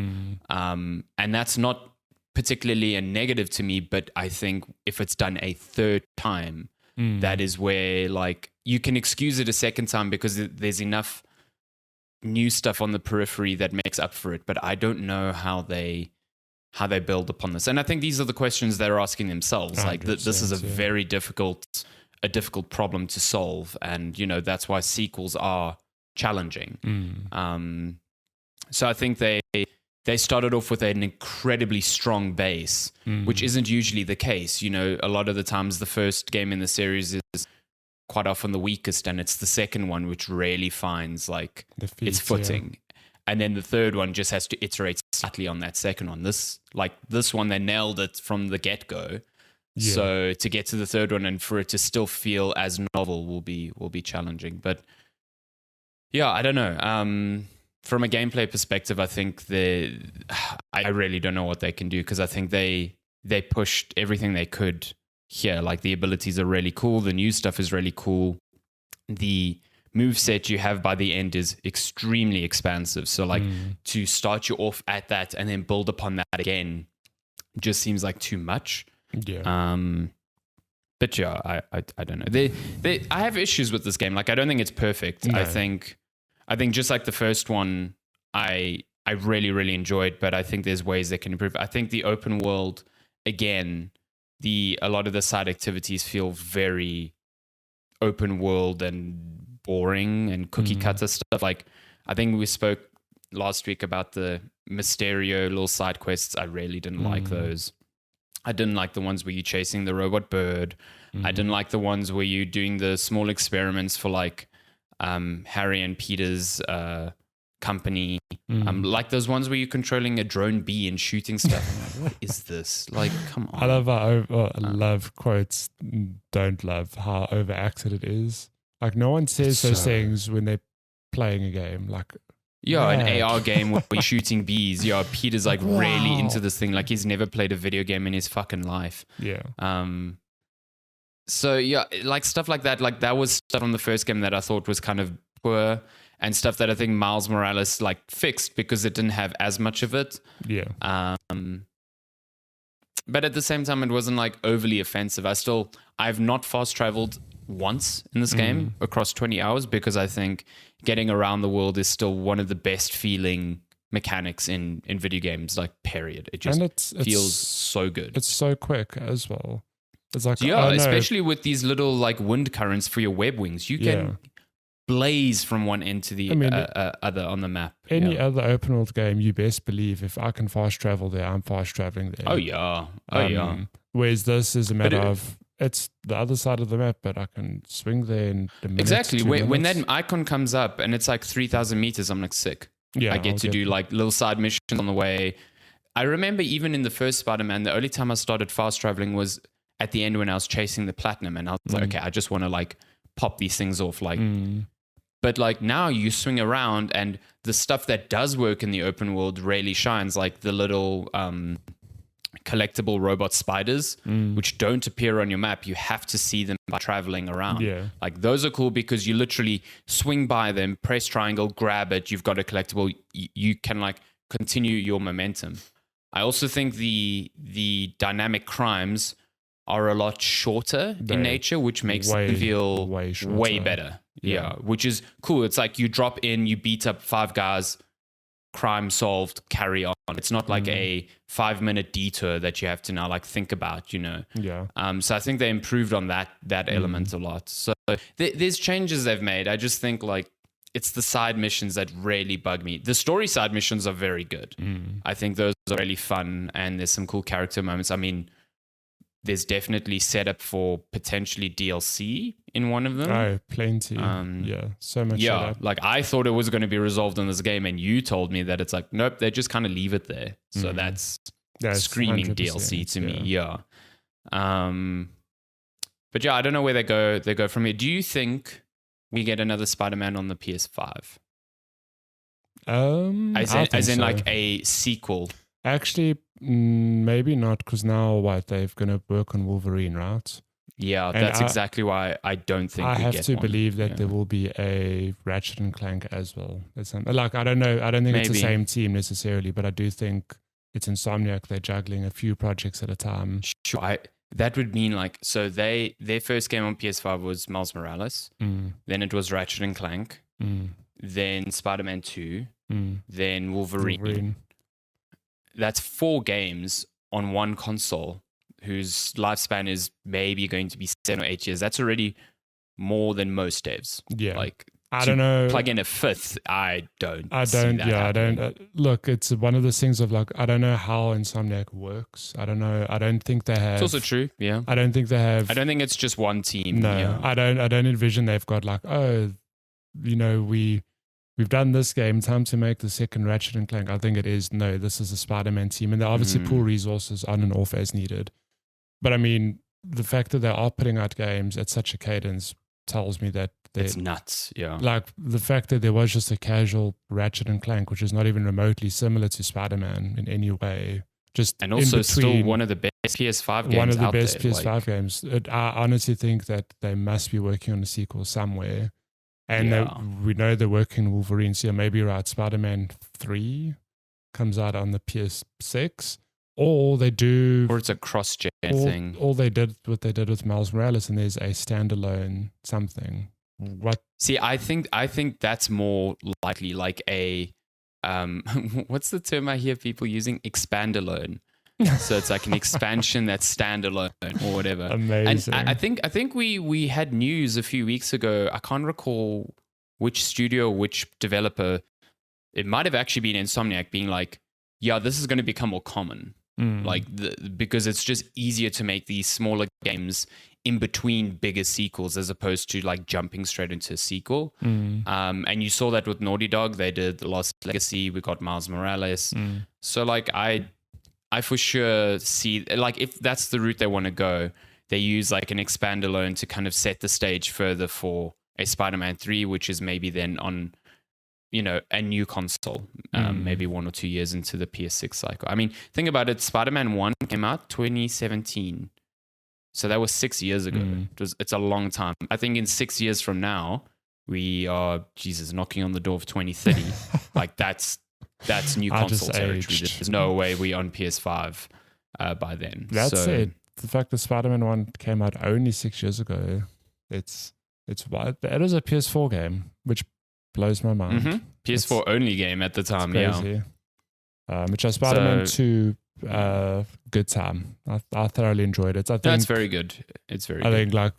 Speaker 1: And that's not particularly a negative to me, but I think if it's done a third time, that is where like you can excuse it a second time because there's enough new stuff on the periphery that makes up for it. But I don't know how they build upon this. And I think these are the questions they're asking themselves. Like this is a very difficult problem to solve. And, that's why sequels are challenging. So I think they started off with an incredibly strong base, which isn't usually the case. A lot of the times the first game in the series is quite often the weakest, and it's the second one which really finds like its footing. And then the third one just has to iterate slightly on that second one. This one, they nailed it from the get-go. Yeah. So to get to the third one and for it to still feel as novel will be challenging. But yeah, I don't know. From a gameplay perspective, I think I really don't know what they can do, because I think they pushed everything they could here. Like the abilities are really cool. The new stuff is really cool. The moveset you have by the end is extremely expansive. So like to start you off at that and then build upon that again just seems like too much.
Speaker 2: Yeah.
Speaker 1: But yeah, I don't know. I have issues with this game. Like I don't think it's perfect.
Speaker 2: No.
Speaker 1: I think just like the first one, I really, really enjoyed, but I think there's ways they can improve. I think the open world, again, a lot of the side activities feel very open world and boring and cookie cutter stuff. Like I think we spoke last week about the Mysterio little side quests. I really didn't like those. I didn't like the ones where you're chasing the robot bird. I didn't like the ones where you're doing the small experiments for like Harry and Peter's company. Like those ones where you're controlling a drone bee and shooting stuff. I'm like, what is this? Like, come on.
Speaker 2: I love quotes, don't love how overacted it is. Like no one says those things when they're playing a game. Like
Speaker 1: an AR game where you're shooting bees. Yeah, Peter's like really into this thing. Like he's never played a video game in his fucking life.
Speaker 2: Yeah.
Speaker 1: So yeah, like stuff like that. Like that was stuff from the first game that I thought was kind of poor, and stuff that I think Miles Morales like fixed because it didn't have as much of it.
Speaker 2: Yeah.
Speaker 1: But at the same time, it wasn't like overly offensive. I've not fast traveled once in this game across 20 hours because I think getting around the world is still one of the best feeling mechanics in video games, like period. It just feels so good.
Speaker 2: It's so quick as well. It's like,
Speaker 1: especially with these little like wind currents for your web wings. You can blaze from one end to the other on the map.
Speaker 2: Any other open world game, you best believe if I can fast travel there, I'm fast traveling there.
Speaker 1: Oh yeah.
Speaker 2: Whereas this is a matter of it's the other side of the map, but I can swing there in a minute.
Speaker 1: Exactly. When that icon comes up and it's like 3,000 meters, I'm like sick. Yeah, I get to do like little side missions on the way. I remember even in the first Spider-Man, the only time I started fast traveling was at the end when I was chasing the platinum, and I was like, okay, I just want to like pop these things off, like. But like now you swing around, and the stuff that does work in the open world really shines, like the little collectible robot spiders, which don't appear on your map. You have to see them by traveling around. Yeah. Like those are cool because you literally swing by them, press triangle, grab it. You've got a collectible. You can like continue your momentum. I also think the dynamic crimes are a lot shorter in nature, which makes them feel way better. Yeah, which is cool. It's like you drop in, you beat up 5 guys, crime solved, carry on. It's not like a 5-minute detour that you have to now like think about, you know.
Speaker 2: Yeah.
Speaker 1: So I think they improved on that element a lot. So there's changes they've made. I just think like it's the side missions that really bug me. The story side missions are very good. I think those are really fun, and there's some cool character moments. I mean, there's definitely setup for potentially DLC in one of them.
Speaker 2: Oh, plenty. So much setup.
Speaker 1: Like I thought it was going to be resolved in this game, and you told me that it's like, nope, they just kind of leave it there. So that's screaming DLC to me. Yeah. But yeah, I don't know where they go from here. Do you think we get another Spider-Man on the PS5? As in like a sequel?
Speaker 2: Actually, maybe not, because now they're going to work on Wolverine, right?
Speaker 1: Yeah, and that's exactly why I don't think
Speaker 2: I have to believe that there will be a Ratchet and Clank as well. Like I don't know, I don't think it's the same team necessarily, but I do think it's Insomniac. They're juggling a few projects at a time.
Speaker 1: Sure, that would mean like so their first game on PS5 was Miles Morales, then it was Ratchet and Clank, then Spider-Man 2, then Wolverine. That's 4 games on one console whose lifespan is maybe going to be 7 or 8 years. That's already more than most devs.
Speaker 2: Yeah.
Speaker 1: Like,
Speaker 2: I don't know.
Speaker 1: Plug in a 5th, I don't.
Speaker 2: I don't. Look, it's one of those things of like, I don't know how Insomniac works. I don't know. I don't think they have.
Speaker 1: It's also true. Yeah.
Speaker 2: I don't think they have.
Speaker 1: I don't think it's just one team.
Speaker 2: No,
Speaker 1: yeah.
Speaker 2: I don't envision they've got like, oh, you know, we've done this game, time to make the second Ratchet and Clank. I think it is, no, this is a Spider-Man team. And they obviously pull resources on and off as needed. But I mean, the fact that they are putting out games at such a cadence tells me that
Speaker 1: it's nuts. Yeah.
Speaker 2: Like the fact that there was just a casual Ratchet and Clank, which is not even remotely similar to Spider-Man in any way. And also still one of the best PS5 games. One of the best PS5 games. I honestly think that they must be working on a sequel somewhere. And
Speaker 1: Yeah.
Speaker 2: we know they're working Wolverine, so maybe right, Spider-Man 3 comes out on the PS6, or they do,
Speaker 1: Or it's a cross-gen thing.
Speaker 2: or what they did with Miles Morales, and there's a standalone something. What?
Speaker 1: See, I think that's more likely like a what's the term I hear people using? Expandalone. So it's like an expansion that's standalone or whatever.
Speaker 2: Amazing.
Speaker 1: And I think we had news a few weeks ago. I can't recall which studio, which developer. It might have actually been Insomniac being like, yeah, this is going to become more common. Like because it's just easier to make these smaller games in between bigger sequels as opposed to like jumping straight into a sequel. And you saw that with Naughty Dog. They did The Lost Legacy. We got Miles Morales. So like I for sure see, like, if that's the route they want to go, they use like an expandalone to kind of set the stage further for a Spider-Man 3, which is maybe then on, you know, a new console, maybe 1 or 2 years into the PS6 cycle. I mean, think about it. Spider-Man 1 came out 2017. So that was 6 years ago. It's a long time. I think in 6 years from now, we are, knocking on the door of 2030. Like that's new console territory. There's no way we're on PS5 by then.
Speaker 2: That's it. The fact that Spider-Man 1 came out only 6 years ago, it's wild. It was a PS4 game, which blows my mind.
Speaker 1: PS4 only game at the time,
Speaker 2: crazy. Which is Spider-Man 2, good time. I thoroughly enjoyed it. I think
Speaker 1: that's very good. It's very good.
Speaker 2: I think, like,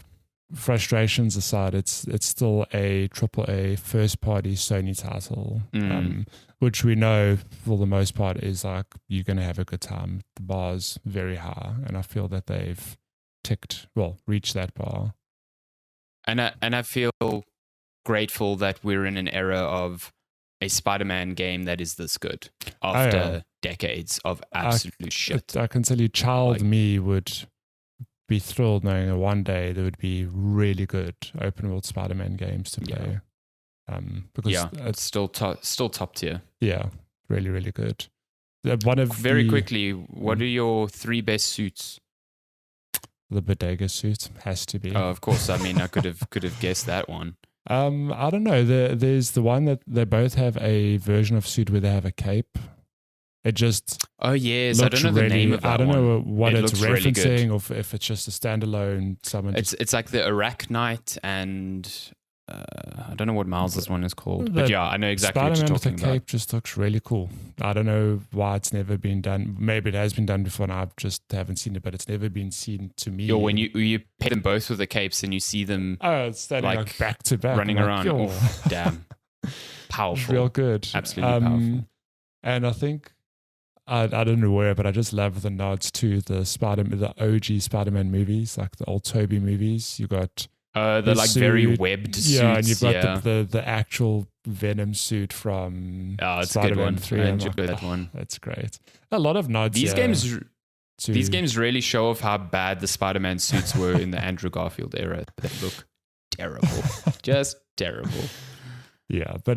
Speaker 2: frustrations aside, it's still a AAA first-party Sony title, which we know for the most part is like you're going to have a good time. The bar's very high, and I feel that they've reached that bar.
Speaker 1: And I feel grateful that we're in an era of a Spider-Man game that is this good after decades of absolute shit.
Speaker 2: I can tell you, me would be thrilled knowing that one day there would be really good open world Spider-Man games to play. Because
Speaker 1: it's still top tier.
Speaker 2: Yeah, really, really good. Quickly,
Speaker 1: what are your 3 best suits?
Speaker 2: The Bodega suit has to be.
Speaker 1: Oh, of course. I mean, I could have guessed that one.
Speaker 2: I don't know. There's the one that they both have a version of suit where they have a cape. It just
Speaker 1: I don't know the name of that.
Speaker 2: I don't know what it's referencing,
Speaker 1: really,
Speaker 2: or if it's just a standalone.
Speaker 1: It's like the Arachnite, and I don't know what Miles' one is called, but yeah, I know exactly what you're talking about.
Speaker 2: Spider-Man with the cape just looks really cool. I don't know why it's never been done. Maybe it has been done before, and I just haven't seen it. But it's never been seen to me.
Speaker 1: When you pair them both with the capes and you see them,
Speaker 2: standing like back to back,
Speaker 1: running around. Oh, damn, powerful,
Speaker 2: real good,
Speaker 1: absolutely powerful.
Speaker 2: And I think. I don't know where, but I just love the nods to the OG Spider-Man movies, like the old Tobey movies. You got
Speaker 1: the like suit, very webbed suits.
Speaker 2: Yeah, and you've got the actual Venom suit from
Speaker 1: it's
Speaker 2: Spider-Man
Speaker 1: a good one.
Speaker 2: 3.
Speaker 1: I enjoyed that one.
Speaker 2: That's great. A lot of nods.
Speaker 1: These games really show off how bad the Spider-Man suits were in the Andrew Garfield era. They look terrible, just terrible.
Speaker 2: Yeah, but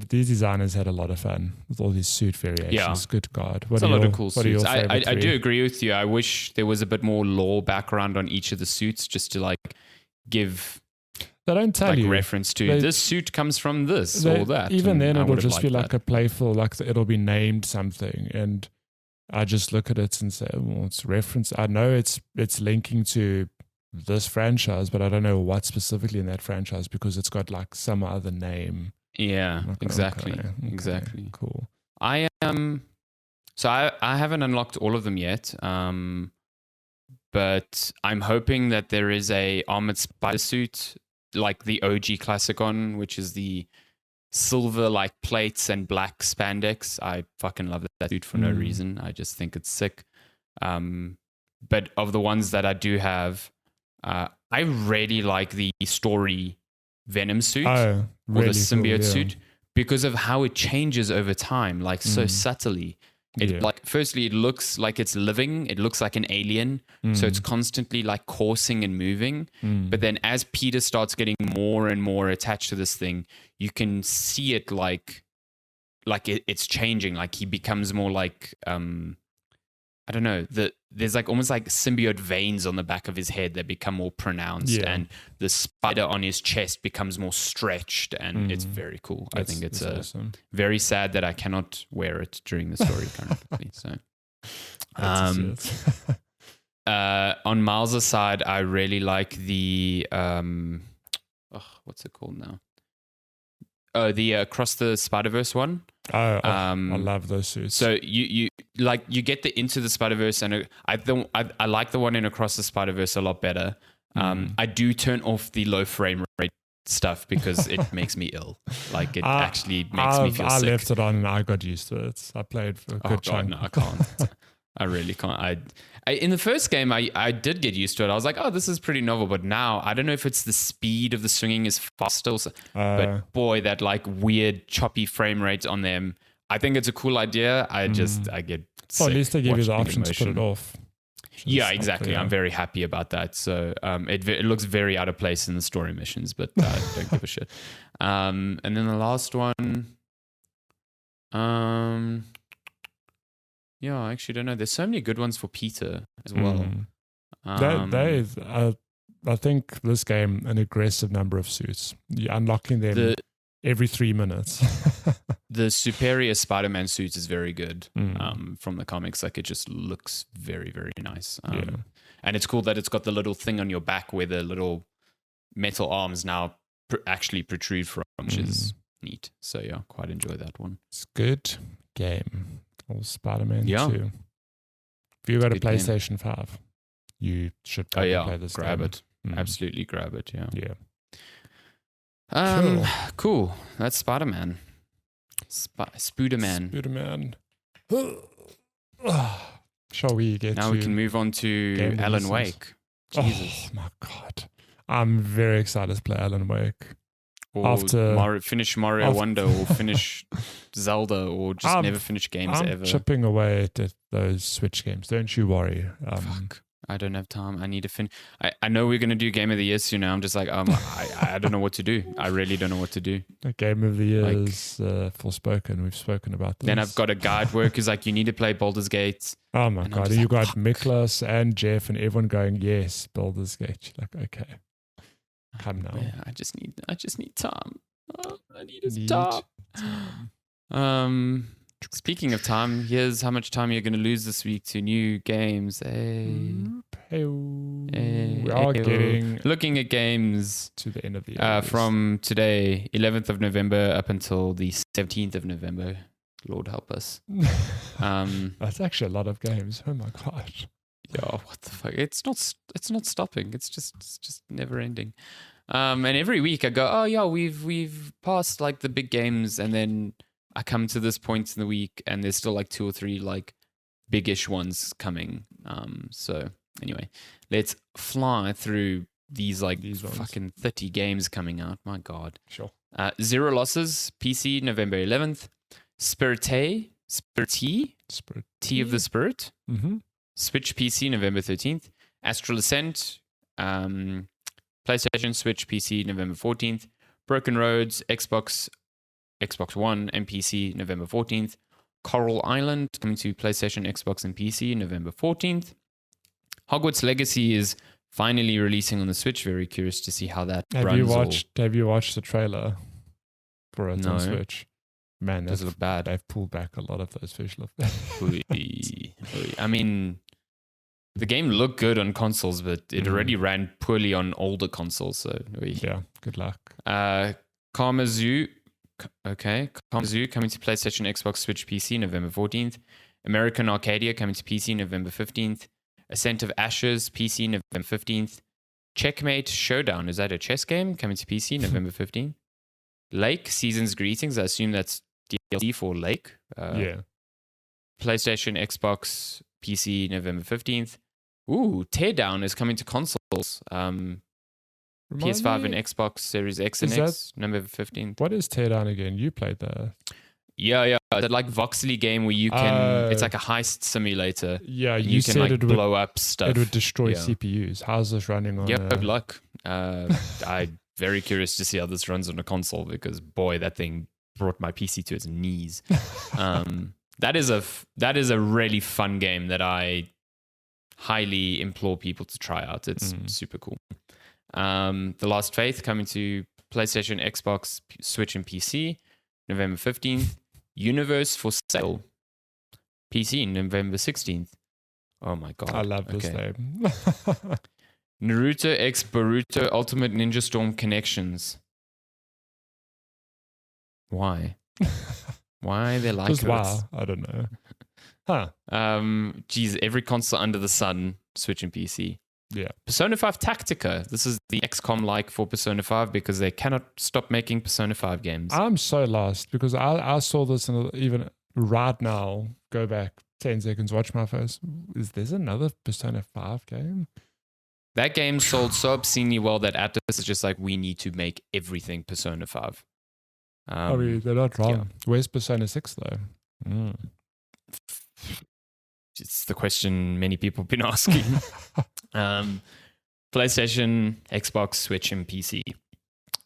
Speaker 2: these designers had a lot of fun with all these suit variations. Yeah. Good God.
Speaker 1: It's a lot of cool suits. I do agree with you. I wish there was a bit more lore background on each of the suits just to like give
Speaker 2: they don't tell you
Speaker 1: reference to this suit comes from this or that.
Speaker 2: Even then it'll just be like a playful, like it'll be named something, and I just look at it and say, well, it's reference. I know it's linking to this franchise, but I don't know what specifically in that franchise because it's got like some other name.
Speaker 1: Yeah, exactly.
Speaker 2: Okay,
Speaker 1: exactly.
Speaker 2: Cool.
Speaker 1: I so I haven't unlocked all of them yet. But I'm hoping that there is a armored spider suit, like the OG classic one, which is the silver like plates and black spandex. I fucking love that suit for no reason. I just think it's sick. But of the ones that I do have, I really like the story Venom suit or the symbiote suit because of how it changes over time, like so subtly. Like firstly, it looks like it's living. It looks like an alien, so it's constantly like coursing and moving. But then as Peter starts getting more and more attached to this thing, you can see it like it's changing. Like he becomes more like I don't know, there's like almost like symbiote veins on the back of his head that become more pronounced, and the spider on his chest becomes more stretched, and it's very cool. I think it's
Speaker 2: awesome.
Speaker 1: Very sad that I cannot wear it during the story currently. So, on Miles' side, I really like the what's it called now? Oh, the Across the Spider-Verse one.
Speaker 2: I love those suits.
Speaker 1: So you get the Into the Spider-Verse, and I like the one in Across the Spider-Verse a lot better. I do turn off the low frame rate stuff because it makes me ill. Like it actually makes me feel sick.
Speaker 2: I left it on and I got used to it. I played for a good chunk.
Speaker 1: No, I can't. I really can't. I in the first game, I did get used to it. I was like, oh, this is pretty novel. But now, I don't know if it's the speed of the swinging is faster. But boy, that like weird choppy frame rate on them. I think it's a cool idea. I get sick.
Speaker 2: Well, at least they give you the option to put it off.
Speaker 1: Yeah, exactly. Yeah. I'm very happy about that. So it looks very out of place in the story missions, but I don't give a shit. And then the last one... yeah, I actually don't know. There's so many good ones for Peter as well.
Speaker 2: I think this game, an aggressive number of suits. You're unlocking them every 3 minutes.
Speaker 1: The Superior Spider-Man suit is very good from the comics. Like it just looks very, very nice. And it's cool that it's got the little thing on your back where the little metal arms now actually protrude from, which is neat. So yeah, quite enjoy that one.
Speaker 2: It's a good game. Or Spider-Man 2. If you got a PlayStation 5, you should probably play this
Speaker 1: grab
Speaker 2: game.
Speaker 1: it. Absolutely grab it,
Speaker 2: Yeah.
Speaker 1: Cool. That's Spider-Man. Spooderman.
Speaker 2: Shall we get
Speaker 1: now we can move on to Alan Wake. Jesus.
Speaker 2: Oh my God. I'm very excited to play Alan Wake.
Speaker 1: Or finish Mario Wonder, or finish Zelda, or just never finish games ever.
Speaker 2: I'm chipping away at those Switch games. Don't you worry.
Speaker 1: Fuck. I don't have time. I need to finish. I know we're going to do Game of the Year soon. I'm just like, I don't know what to do. I really don't know what to do.
Speaker 2: The Game of the Year is Forspoken. We've spoken about this.
Speaker 1: Then I've got a guide work who's like, you need to play Baldur's Gate.
Speaker 2: Oh my God. And you got Miklas and Jeff and everyone going, yes, Baldur's Gate. Like, okay. Come now.
Speaker 1: Yeah, I just need time. Oh, I need to stop. Speaking of time, here's how much time you're going to lose this week to new games. We
Speaker 2: are getting
Speaker 1: looking at games
Speaker 2: to the end of the year
Speaker 1: from today, 11th of November, up until the 17th of November. Lord help us.
Speaker 2: That's actually a lot of games. Oh my gosh.
Speaker 1: Yeah, what the fuck? It's not stopping. It's just never ending. And every week I go, oh yeah, we've passed like the big games, and then I come to this point in the week and there's still like 2 or 3 like biggish ones coming. So anyway, let's fly through these fucking 30 games coming out. My God.
Speaker 2: Sure.
Speaker 1: Zero Losses, PC, November 11th. Spirity of the Spirit.
Speaker 2: Mm-hmm.
Speaker 1: Switch PC, November 13th. Astral Ascent, PlayStation, Switch, PC, November 14th. Broken Roads, Xbox One, and PC, November 14th. Coral Island, coming to PlayStation, Xbox, and PC, November 14th. Hogwarts Legacy is finally releasing on the Switch. Very curious to see how that runs.
Speaker 2: Have you watched the trailer for it on Switch? Man,
Speaker 1: does it look bad?
Speaker 2: They've pulled back a lot of those visual effects.
Speaker 1: I mean, the game looked good on consoles, but it already ran poorly on older consoles. So
Speaker 2: yeah, good luck.
Speaker 1: Karma Zoo coming to PlayStation, Xbox, Switch, PC, November 14th. American Arcadia coming to PC, November 15th. Ascent of Ashes, PC, November 15th. Checkmate Showdown, is that a chess game? Coming to PC, November 15th. Lake, Season's Greetings, I assume that's DLC for Lake.
Speaker 2: Yeah.
Speaker 1: PlayStation, Xbox, PC, November 15th. Ooh, Teardown is coming to consoles. PS5 and Xbox Series X and X, November 15th.
Speaker 2: What is Teardown again? You played that.
Speaker 1: Yeah. That like voxely game where you can, it's like a heist simulator.
Speaker 2: Yeah,
Speaker 1: you can like blow up stuff.
Speaker 2: It would destroy CPUs. How's this running on?
Speaker 1: Yeah, good luck. I'm very curious to see how this runs on a console because boy, that thing brought my PC to its knees. That is a really fun game that I highly implore people to try out. It's super cool. The Last Faith coming to PlayStation, Xbox, Switch, and PC, November 15th. Universe for sale, PC, November 16th. Oh my god.
Speaker 2: I love this name.
Speaker 1: Naruto X Boruto Ultimate Ninja Storm Connections. Why? Why they like this?
Speaker 2: Wow, I don't know. Huh.
Speaker 1: Geez, every console under the sun, Switch and PC.
Speaker 2: Yeah.
Speaker 1: Persona 5 Tactica. This is the XCOM-like for Persona 5 because they cannot stop making Persona 5 games.
Speaker 2: I'm so lost because I saw this and even right now, go back 10 seconds, watch my face. There's another Persona 5 game?
Speaker 1: That game sold so obscenely well that Atlas is just like, we need to make everything Persona 5.
Speaker 2: I mean, they're not wrong. Yeah. Where's Persona 6 though?
Speaker 1: It's the question many people have been asking. PlayStation, Xbox, Switch, and PC.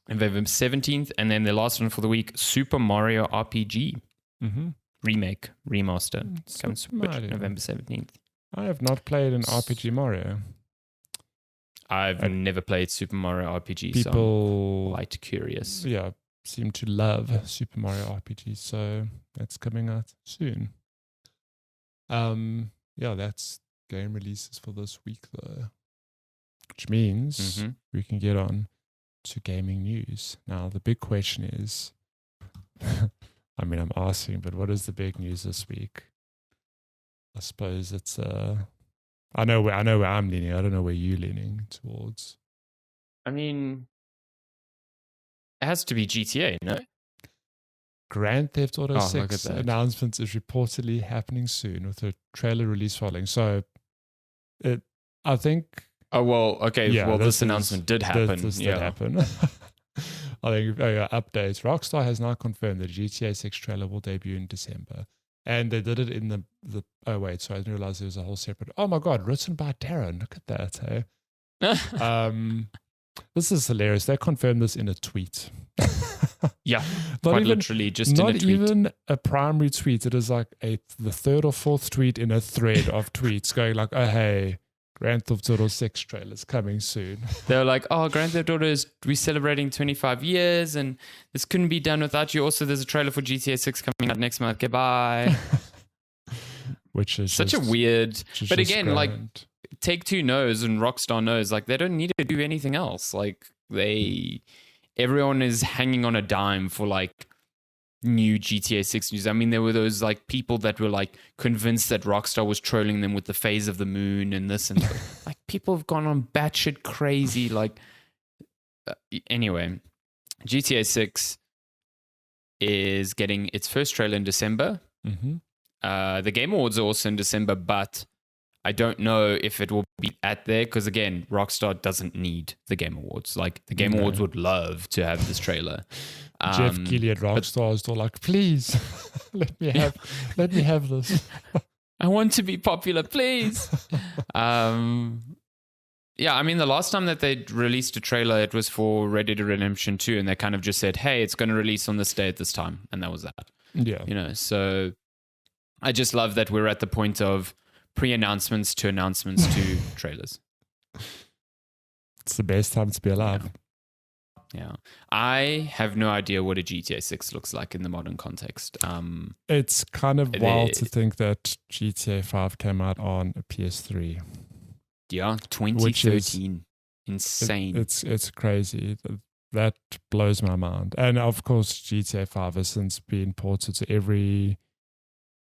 Speaker 1: November 17th. And then the last one for the week, Super Mario RPG. Remake, remaster. Comes to Switch, November 17th.
Speaker 2: I have not played an RPG Mario.
Speaker 1: I've never played Super Mario RPG,
Speaker 2: people,
Speaker 1: so I'm quite curious.
Speaker 2: Yeah, seem to love Super Mario RPG, so that's coming out soon. Yeah, that's game releases for this week though, which means we can get on to gaming news. Now the big question is, I mean, I'm asking, but what is the big news this week? I suppose it's I know where I'm leaning. I don't know where you're leaning towards.
Speaker 1: I mean, it has to be GTA, no?
Speaker 2: Grand Theft Auto 6 announcement is reportedly happening soon with a trailer release following. So, I think...
Speaker 1: Oh, well, okay. Yeah, well, this announcement did happen.
Speaker 2: This did happen. I think, updates. Rockstar has now confirmed that GTA 6 trailer will debut in December. And they did it in the oh, wait, sorry, I didn't realize there was a whole separate... Oh, my God, written by Darren. Look at that, hey? This is hilarious. They confirmed this in a tweet.
Speaker 1: Yeah, quite literally just in a tweet.
Speaker 2: Not even a primary tweet. It is like the third or fourth tweet in a thread of tweets going like, oh, hey, Grand Theft Auto 6 trailer's coming soon.
Speaker 1: They're like, oh, Grand Theft Auto we're celebrating 25 years and this couldn't be done without you. Also, there's a trailer for GTA 6 coming out next month. Goodbye.
Speaker 2: Which is
Speaker 1: such a weird... But again, grand. Like, Take-Two knows and Rockstar knows, like, they don't need to do anything else. Like, everyone is hanging on a dime for, like, new GTA 6 news. I mean, there were those, like, people that were, like, convinced that Rockstar was trolling them with the phase of the moon and this and that. Like, people have gone on batshit crazy. Like, anyway, GTA 6 is getting its first trailer in December. The Game Awards are also in December, but I don't know if it will be at there because, again, Rockstar doesn't need the Game Awards. Like, the Game Awards would love to have this trailer.
Speaker 2: Jeff Keighley at Rockstar is still like, please, let me have this.
Speaker 1: I want to be popular, please. Yeah, I mean, the last time that they released a trailer, it was for Red Dead Redemption 2, and they kind of just said, hey, it's going to release on this day at this time, and that was that.
Speaker 2: Yeah.
Speaker 1: You know, so I just love that we're at the point of pre-announcements to announcements to trailers.
Speaker 2: It's the best time to be alive.
Speaker 1: Yeah. I have no idea what a GTA 6 looks like in the modern context.
Speaker 2: It's kind of wild to think that GTA 5 came out on a PS3.
Speaker 1: Yeah, 2013. Insane.
Speaker 2: It's crazy. That blows my mind. And of course, GTA 5 has since been ported to every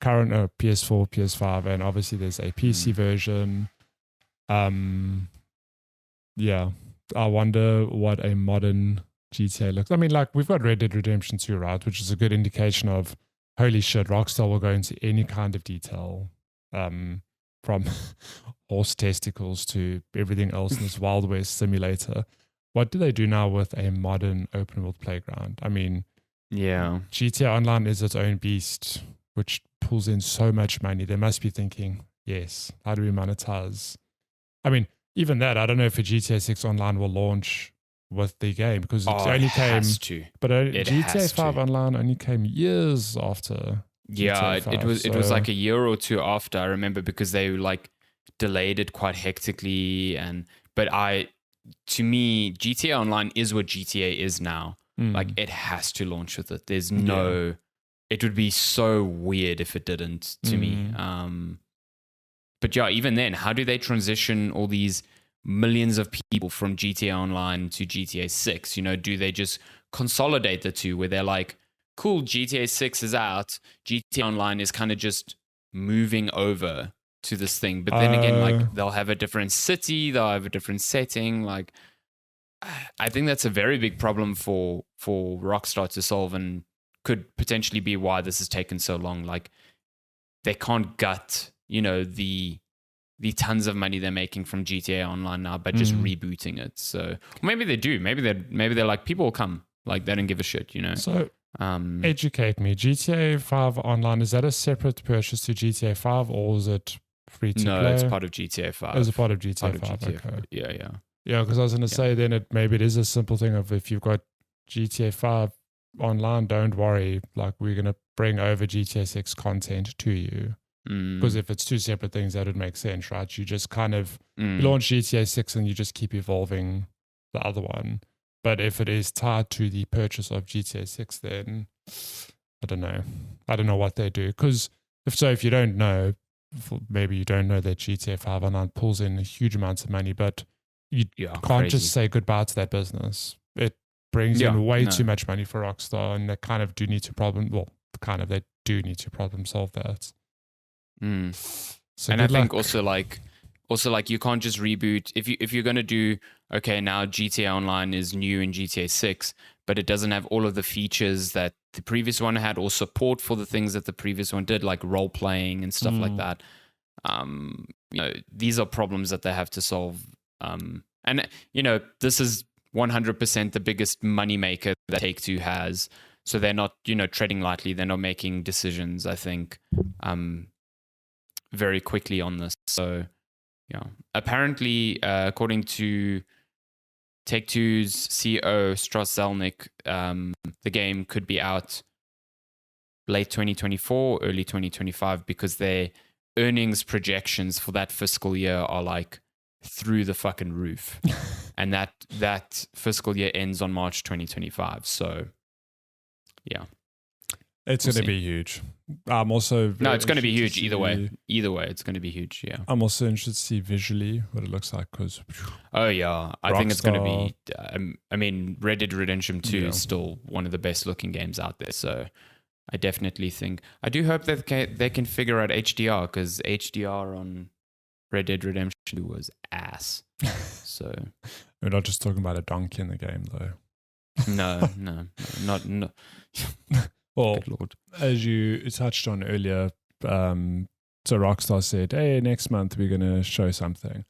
Speaker 2: current PS4, PS5, and obviously there's a PC version. Yeah, I wonder what a modern GTA looks. I mean, like, we've got Red Dead Redemption 2, right, which is a good indication of, holy shit, Rockstar will go into any kind of detail, from horse testicles to everything else in this Wild West simulator. What do they do now with a modern open world playground? I mean,
Speaker 1: yeah,
Speaker 2: GTA Online is its own beast, which pulls in so much money. They must be thinking, yes, how do we monetize? I mean, even that, I don't know if a GTA 6 Online will launch with the game because it only came.
Speaker 1: Has to.
Speaker 2: But GTA 5 Online only came years after
Speaker 1: Yeah,
Speaker 2: GTA 5,
Speaker 1: it was
Speaker 2: so-
Speaker 1: like a year or two after, I remember, because they like delayed it quite hectically. But to me, GTA Online is what GTA is now. Like, it has to launch with it. There's no, it would be so weird if it didn't, to me. But yeah, even then, how do they transition all these millions of people from GTA Online to GTA 6? You know, do they just consolidate the two where they're like, cool, GTA 6 is out, GTA Online is kind of just moving over to this thing. But then again, like, they'll have a different city, they'll have a different setting. Like, I think that's a very big problem for Rockstar to solve, and could potentially be why this has taken so long. Like, they can't gut, you know, the tons of money they're making from GTA Online now by just rebooting it. So maybe they do. Maybe they're like, people will come. Like, they don't give a shit, you know.
Speaker 2: So educate me. GTA 5 Online, is that a separate purchase to GTA 5, or is it free to play?
Speaker 1: No, it's part of GTA 5.
Speaker 2: It's a part of GTA 5. Okay.
Speaker 1: 5. Yeah.
Speaker 2: Yeah, because I was going to say then maybe it is a simple thing of, if you've got GTA 5 Online, don't worry. Like, we're going to bring over GTA 6 content to you. Because if it's two separate things, that would make sense, right? You just kind of launch GTA 6 and you just keep evolving the other one. But if it is tied to the purchase of GTA 6, then I don't know. I don't know what they do. Because if you don't know, maybe you don't know that GTA 5 Online pulls in huge amounts of money, but you can't just say goodbye to that business. It brings in way too much money for Rockstar, and they kind of do need to they do need to problem solve that. So
Speaker 1: and I think also like you can't just reboot if you're going to do, okay, now GTA Online is new in GTA 6, but it doesn't have all of the features that the previous one had, or support for the things that the previous one did, like role playing and stuff like that. You know, these are problems that they have to solve. And you know, this is 100% the biggest moneymaker that Take-Two has. So they're not, you know, treading lightly. They're not making decisions, I think, very quickly on this. So, yeah. Apparently, according to Take-Two's CEO, Strauss Zelnick, the game could be out late 2024, early 2025, because their earnings projections for that fiscal year are like through the fucking roof. And that fiscal year ends on March 2025. So, yeah.
Speaker 2: It's going to be huge. I'm also
Speaker 1: it's going to be huge either way. Either way, it's going to be huge. Yeah.
Speaker 2: I'm also interested to see visually what it looks like, because.
Speaker 1: Oh yeah, I think it's going to be. I mean, Red Dead Redemption 2 is still one of the best looking games out there. So I definitely think. I do hope that they can figure out HDR, because HDR on Red Dead Redemption 2 was ass. So
Speaker 2: we're not just talking about a donkey in the game, though.
Speaker 1: No, not.
Speaker 2: Well,
Speaker 1: good Lord.
Speaker 2: As you touched on earlier, so Rockstar said, hey, next month we're going to show something.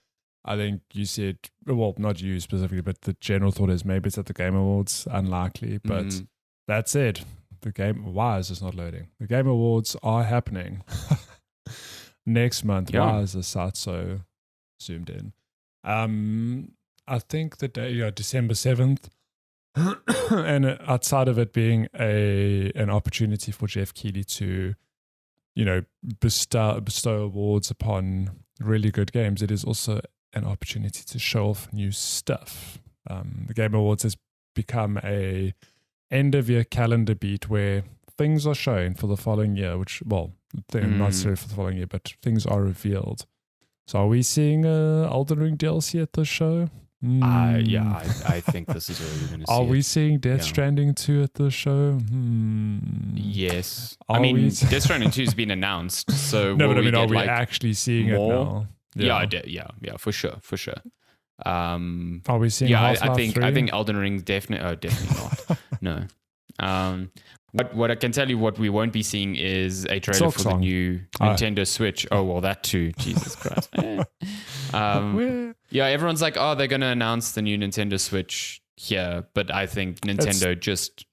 Speaker 2: I think you said, well, not you specifically, but the general thought is maybe it's at the Game Awards. Unlikely, but that said, why is this not loading? The Game Awards are happening next month.
Speaker 1: Yeah.
Speaker 2: Why is the site so zoomed in? I think the day, December 7th. And outside of it being an opportunity for Jeff Keighley to, you know, bestow awards upon really good games, it is also an opportunity to show off new stuff. The Game Awards has become a end of year calendar beat where things are shown for the following year, which, well, not necessarily for the following year, but things are revealed. So are we seeing Elden Ring DLC at the show?
Speaker 1: I think this is where we're going to see.
Speaker 2: Are we seeing Death Stranding 2 at the show?
Speaker 1: Yes. Death Stranding 2 has been announced. So
Speaker 2: no, but are we actually seeing
Speaker 1: more?
Speaker 2: It now?
Speaker 1: Yeah, for sure.
Speaker 2: Are we seeing Half-Life 3?
Speaker 1: I think Elden Ring definitely not. No. What I can tell you, what we won't be seeing is a trailer for the new Nintendo Switch. Oh, well, that too. Jesus Christ. Yeah, everyone's like, oh, they're going to announce the new Nintendo Switch here. But I think Nintendo just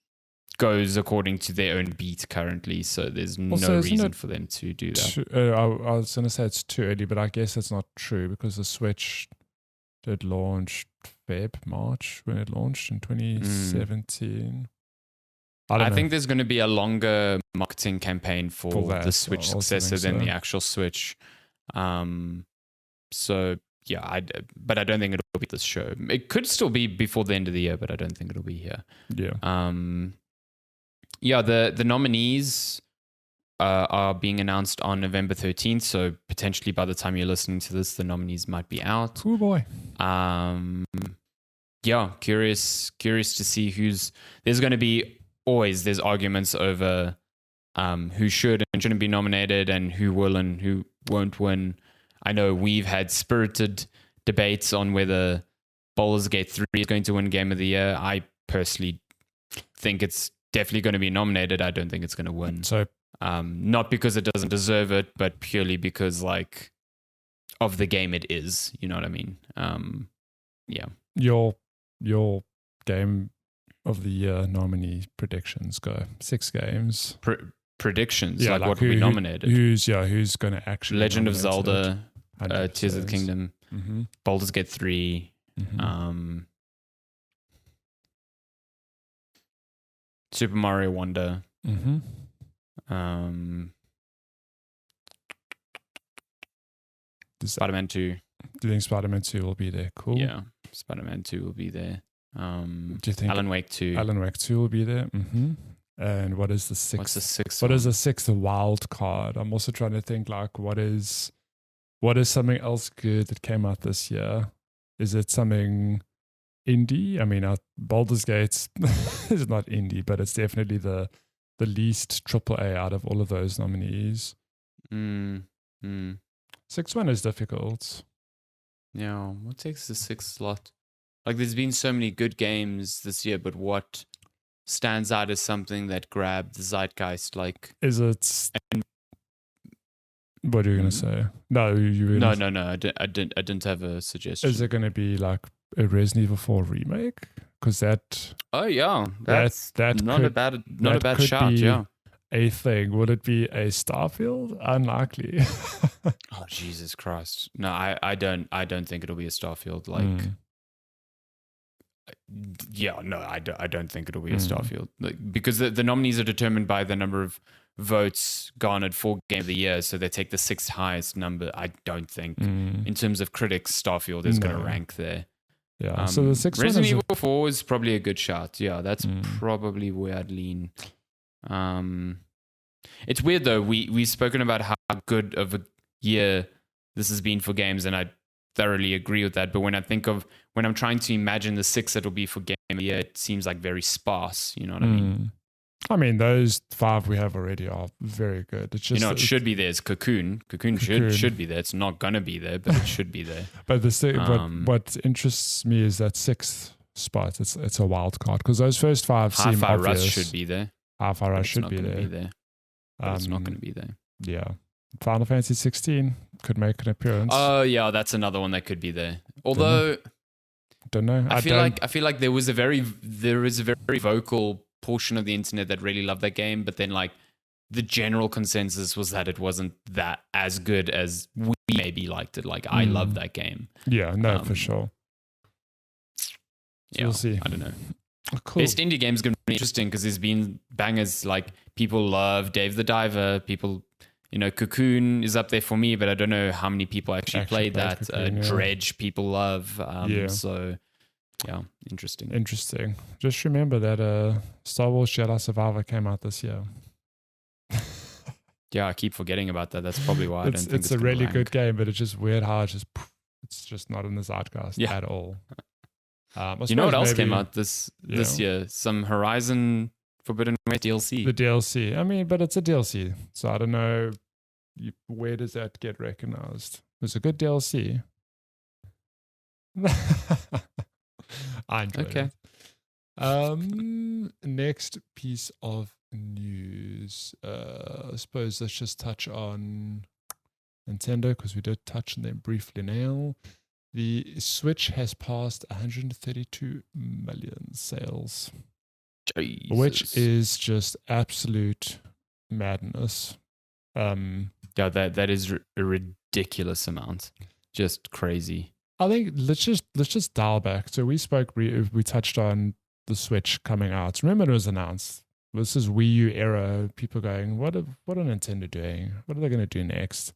Speaker 1: goes according to their own beat currently. So there's no reason for them to do that.
Speaker 2: I was going to say it's too early, but I guess it's not true, because the Switch did launch March when it launched in 2017.
Speaker 1: I think there's going to be a longer marketing campaign for
Speaker 2: that,
Speaker 1: the Switch
Speaker 2: I also
Speaker 1: successor
Speaker 2: think
Speaker 1: than
Speaker 2: so.
Speaker 1: the actual Switch. So yeah, but I don't think it'll be this show. It could still be before the end of the year, but I don't think it'll be here.
Speaker 2: Yeah.
Speaker 1: Yeah, the nominees are being announced on November 13th. So potentially by the time you're listening to this, the nominees might be out.
Speaker 2: Oh boy.
Speaker 1: Yeah, curious to see there's going to be there's arguments over who should and shouldn't be nominated and who will and who won't win. I know we've had spirited debates on whether Baldur's Gate 3 is going to win Game of the Year. I personally think it's definitely going to be nominated. I don't think it's going to win.
Speaker 2: So
Speaker 1: not because it doesn't deserve it, but purely because like of the game it is. You know what I mean? Yeah.
Speaker 2: Your Game of the Year nominee predictions go 6 games.
Speaker 1: Predictions, like what we nominated.
Speaker 2: Who's going to actually
Speaker 1: Legend of Zelda,
Speaker 2: 100%.
Speaker 1: Tears of the Kingdom, Baldur's Gate 3, Super Mario Wonder, Spider-Man 2.
Speaker 2: Do you think Spider-Man 2 will be there? Cool.
Speaker 1: Yeah, Spider-Man 2 will be there.
Speaker 2: Do you think
Speaker 1: Alan Wake 2?
Speaker 2: Alan Wake 2 will be there. And what is the sixth?
Speaker 1: What's the sixth?
Speaker 2: What is the sixth wild card? I'm also trying to think like what is something else good that came out this year? Is it something indie? I mean, Baldur's Gate is not indie, but it's definitely the least AAA out of all of those nominees. Sixth one is difficult.
Speaker 1: Yeah, what takes the sixth slot? Like, there's been so many good games this year, but what stands out as something that grabbed the zeitgeist? Like,
Speaker 2: is it? What are you going to say? No,
Speaker 1: no. I didn't have a suggestion.
Speaker 2: Is it going to be like a Resident Evil 4 remake? Because that.
Speaker 1: Oh yeah, that's not a bad shout. Yeah.
Speaker 2: A thing. Would it be a Starfield? Unlikely.
Speaker 1: Oh Jesus Christ! No, I don't think it'll be a Starfield. Like, yeah, no, I don't think it'll be a Starfield. Like, because the nominees are determined by the number of votes garnered for Game of the Year, so they take the sixth highest number. I don't think, in terms of critics, Starfield is going to rank there.
Speaker 2: Yeah. So the sixth
Speaker 1: Resident Evil 4 is probably a good shot. Yeah, that's probably where I'd lean. It's weird though. We've spoken about how good of a year this has been for games, and I thoroughly agree with that. But when I'm trying to imagine the six that'll be for Game of the Year, it seems like very sparse. You know what I mean?
Speaker 2: I mean, those 5 we have already are very good. It's just
Speaker 1: it should be there. It's Cocoon. Cocoon should be there. It's not gonna be there, but it should be there.
Speaker 2: But what interests me is that 6th spot. It's a wild card because those first 5 seem
Speaker 1: Hi-Fi
Speaker 2: obvious.
Speaker 1: Rush should be there.
Speaker 2: Hi-Fi Rush should be there.
Speaker 1: It's not going to be there.
Speaker 2: Yeah. Final Fantasy 16 could make an appearance.
Speaker 1: Oh yeah, that's another one that could be there. Although,
Speaker 2: don't know.
Speaker 1: I feel like there is a very vocal portion of the internet that really loved that game, but then like the general consensus was that it wasn't that as good as we maybe liked it. Like I loved that game.
Speaker 2: Yeah, no, for sure. So we'll see.
Speaker 1: I don't know.
Speaker 2: Oh, cool.
Speaker 1: Best indie game is going to be interesting because there's been bangers. Like people love Dave the Diver. People, Cocoon is up there for me, but I don't know how many people actually played that. Cocoon, Dredge, people love. So, yeah, interesting. Just remember that Star Wars Jedi Survivor came out this year. Yeah, I keep forgetting about that. That's probably why I don't think it's a really good game, but it's just weird how it's just not in the zeitgeist at all. You know what else came out this year? Some Horizon Forbidden West DLC.
Speaker 2: The DLC. I mean, but it's a DLC. So I don't know, where does that get recognized? It's a good DLC. I enjoyed it. Next piece of news. I suppose let's just touch on Nintendo because we did touch on them briefly now. The Switch has passed 132 million sales, which is just absolute madness.
Speaker 1: Yeah, that is a ridiculous amount. Just crazy.
Speaker 2: I think let's just dial back. So we touched on the Switch coming out. Remember, it was announced this is Wii U era. People going, what are Nintendo doing? What are they going to do next?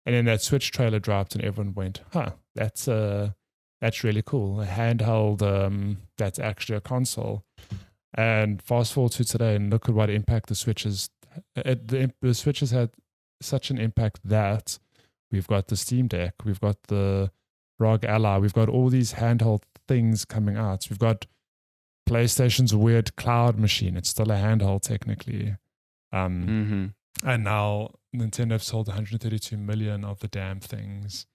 Speaker 2: And then that Switch trailer dropped, and everyone went, that's really cool. A handheld, that's actually a console. And fast forward to today, and look at what impact the Switch has. The Switch has had such an impact that we've got the Steam Deck, we've got the ROG Ally, we've got all these handheld things coming out. We've got PlayStation's weird cloud machine. It's still a handheld technically. And now Nintendo have sold 132 million of the damn things.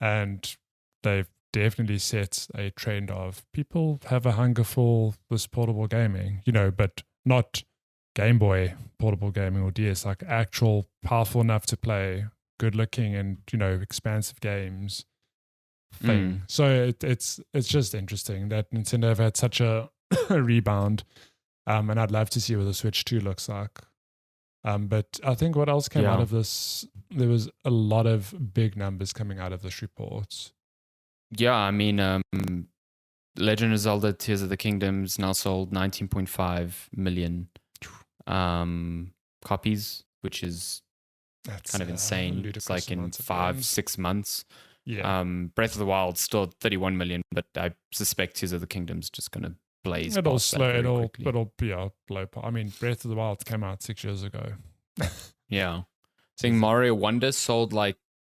Speaker 2: And they've definitely set a trend of people have a hunger for this portable gaming, but not Game Boy portable gaming or DS, like actual powerful enough to play, good looking and, expansive games thing. So it's just interesting that Nintendo have had such a rebound. And I'd love to see what the Switch 2 looks like. But I think what else came out of this, there was a lot of big numbers coming out of this report.
Speaker 1: Yeah, I mean, Legend of Zelda Tears of the Kingdom's now sold 19.5 million copies, which is kind of insane. It's like in 5-6 months. Yeah. Breath of the Wild still at 31 million, but I suspect Tears of the Kingdom's just going to blaze.
Speaker 2: It'll blow. I mean, Breath of the Wild came out 6 years ago.
Speaker 1: Yeah. I think Mario Wonder sold like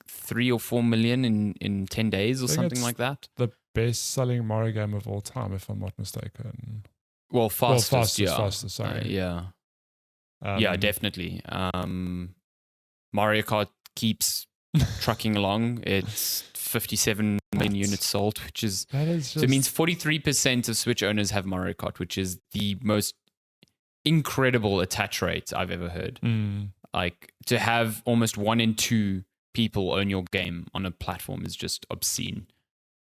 Speaker 1: 3 or 4 million in 10 days or something like that.
Speaker 2: The best-selling Mario game of all time, if I'm not mistaken.
Speaker 1: Well, fastest,
Speaker 2: sorry.
Speaker 1: Yeah, definitely. Mario Kart keeps trucking along. It's 57 million units sold, which is so it means 43% of Switch owners have Mario Kart, which is the most incredible attach rate I've ever heard. Like, to have almost 1 in 2 people own your game on a platform is just obscene.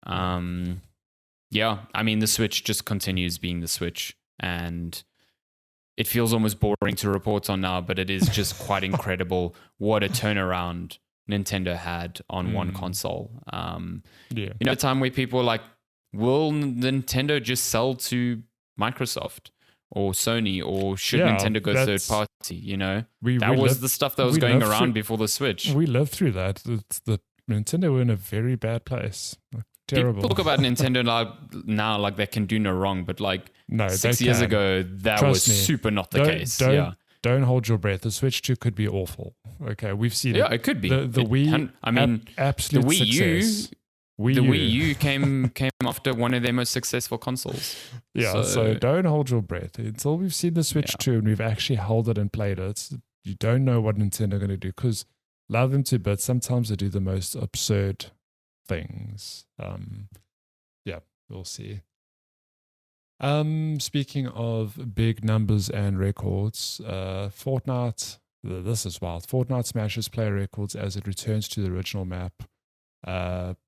Speaker 1: Yeah, I mean, the Switch just continues being the Switch, and it feels almost boring to report on now, but it is just quite incredible what a turnaround Nintendo had on one console. A time where people were like, will Nintendo just sell to Microsoft or Sony, or should Nintendo go third party? That was the stuff that was going around before the Switch.
Speaker 2: We lived through that. The Nintendo were in a very bad place. Terrible.
Speaker 1: People talk about Nintendo now like they can do no wrong, but like 6 years ago, that was super not the case.
Speaker 2: Don't hold your breath. The Switch 2 could be awful. Okay, we've seen it.
Speaker 1: Yeah, it could be.
Speaker 2: The Wii, absolute
Speaker 1: the Wii
Speaker 2: success.
Speaker 1: Wii U came after one of their most successful consoles.
Speaker 2: Yeah, so don't hold your breath. Until we've seen the Switch 2 and we've actually held it and played it, you don't know what Nintendo are going to do, because love them to bits. Sometimes they do the most absurd things. We'll see. Speaking of big numbers and records, Fortnite, this is wild. Fortnite smashes player records as it returns to the original map.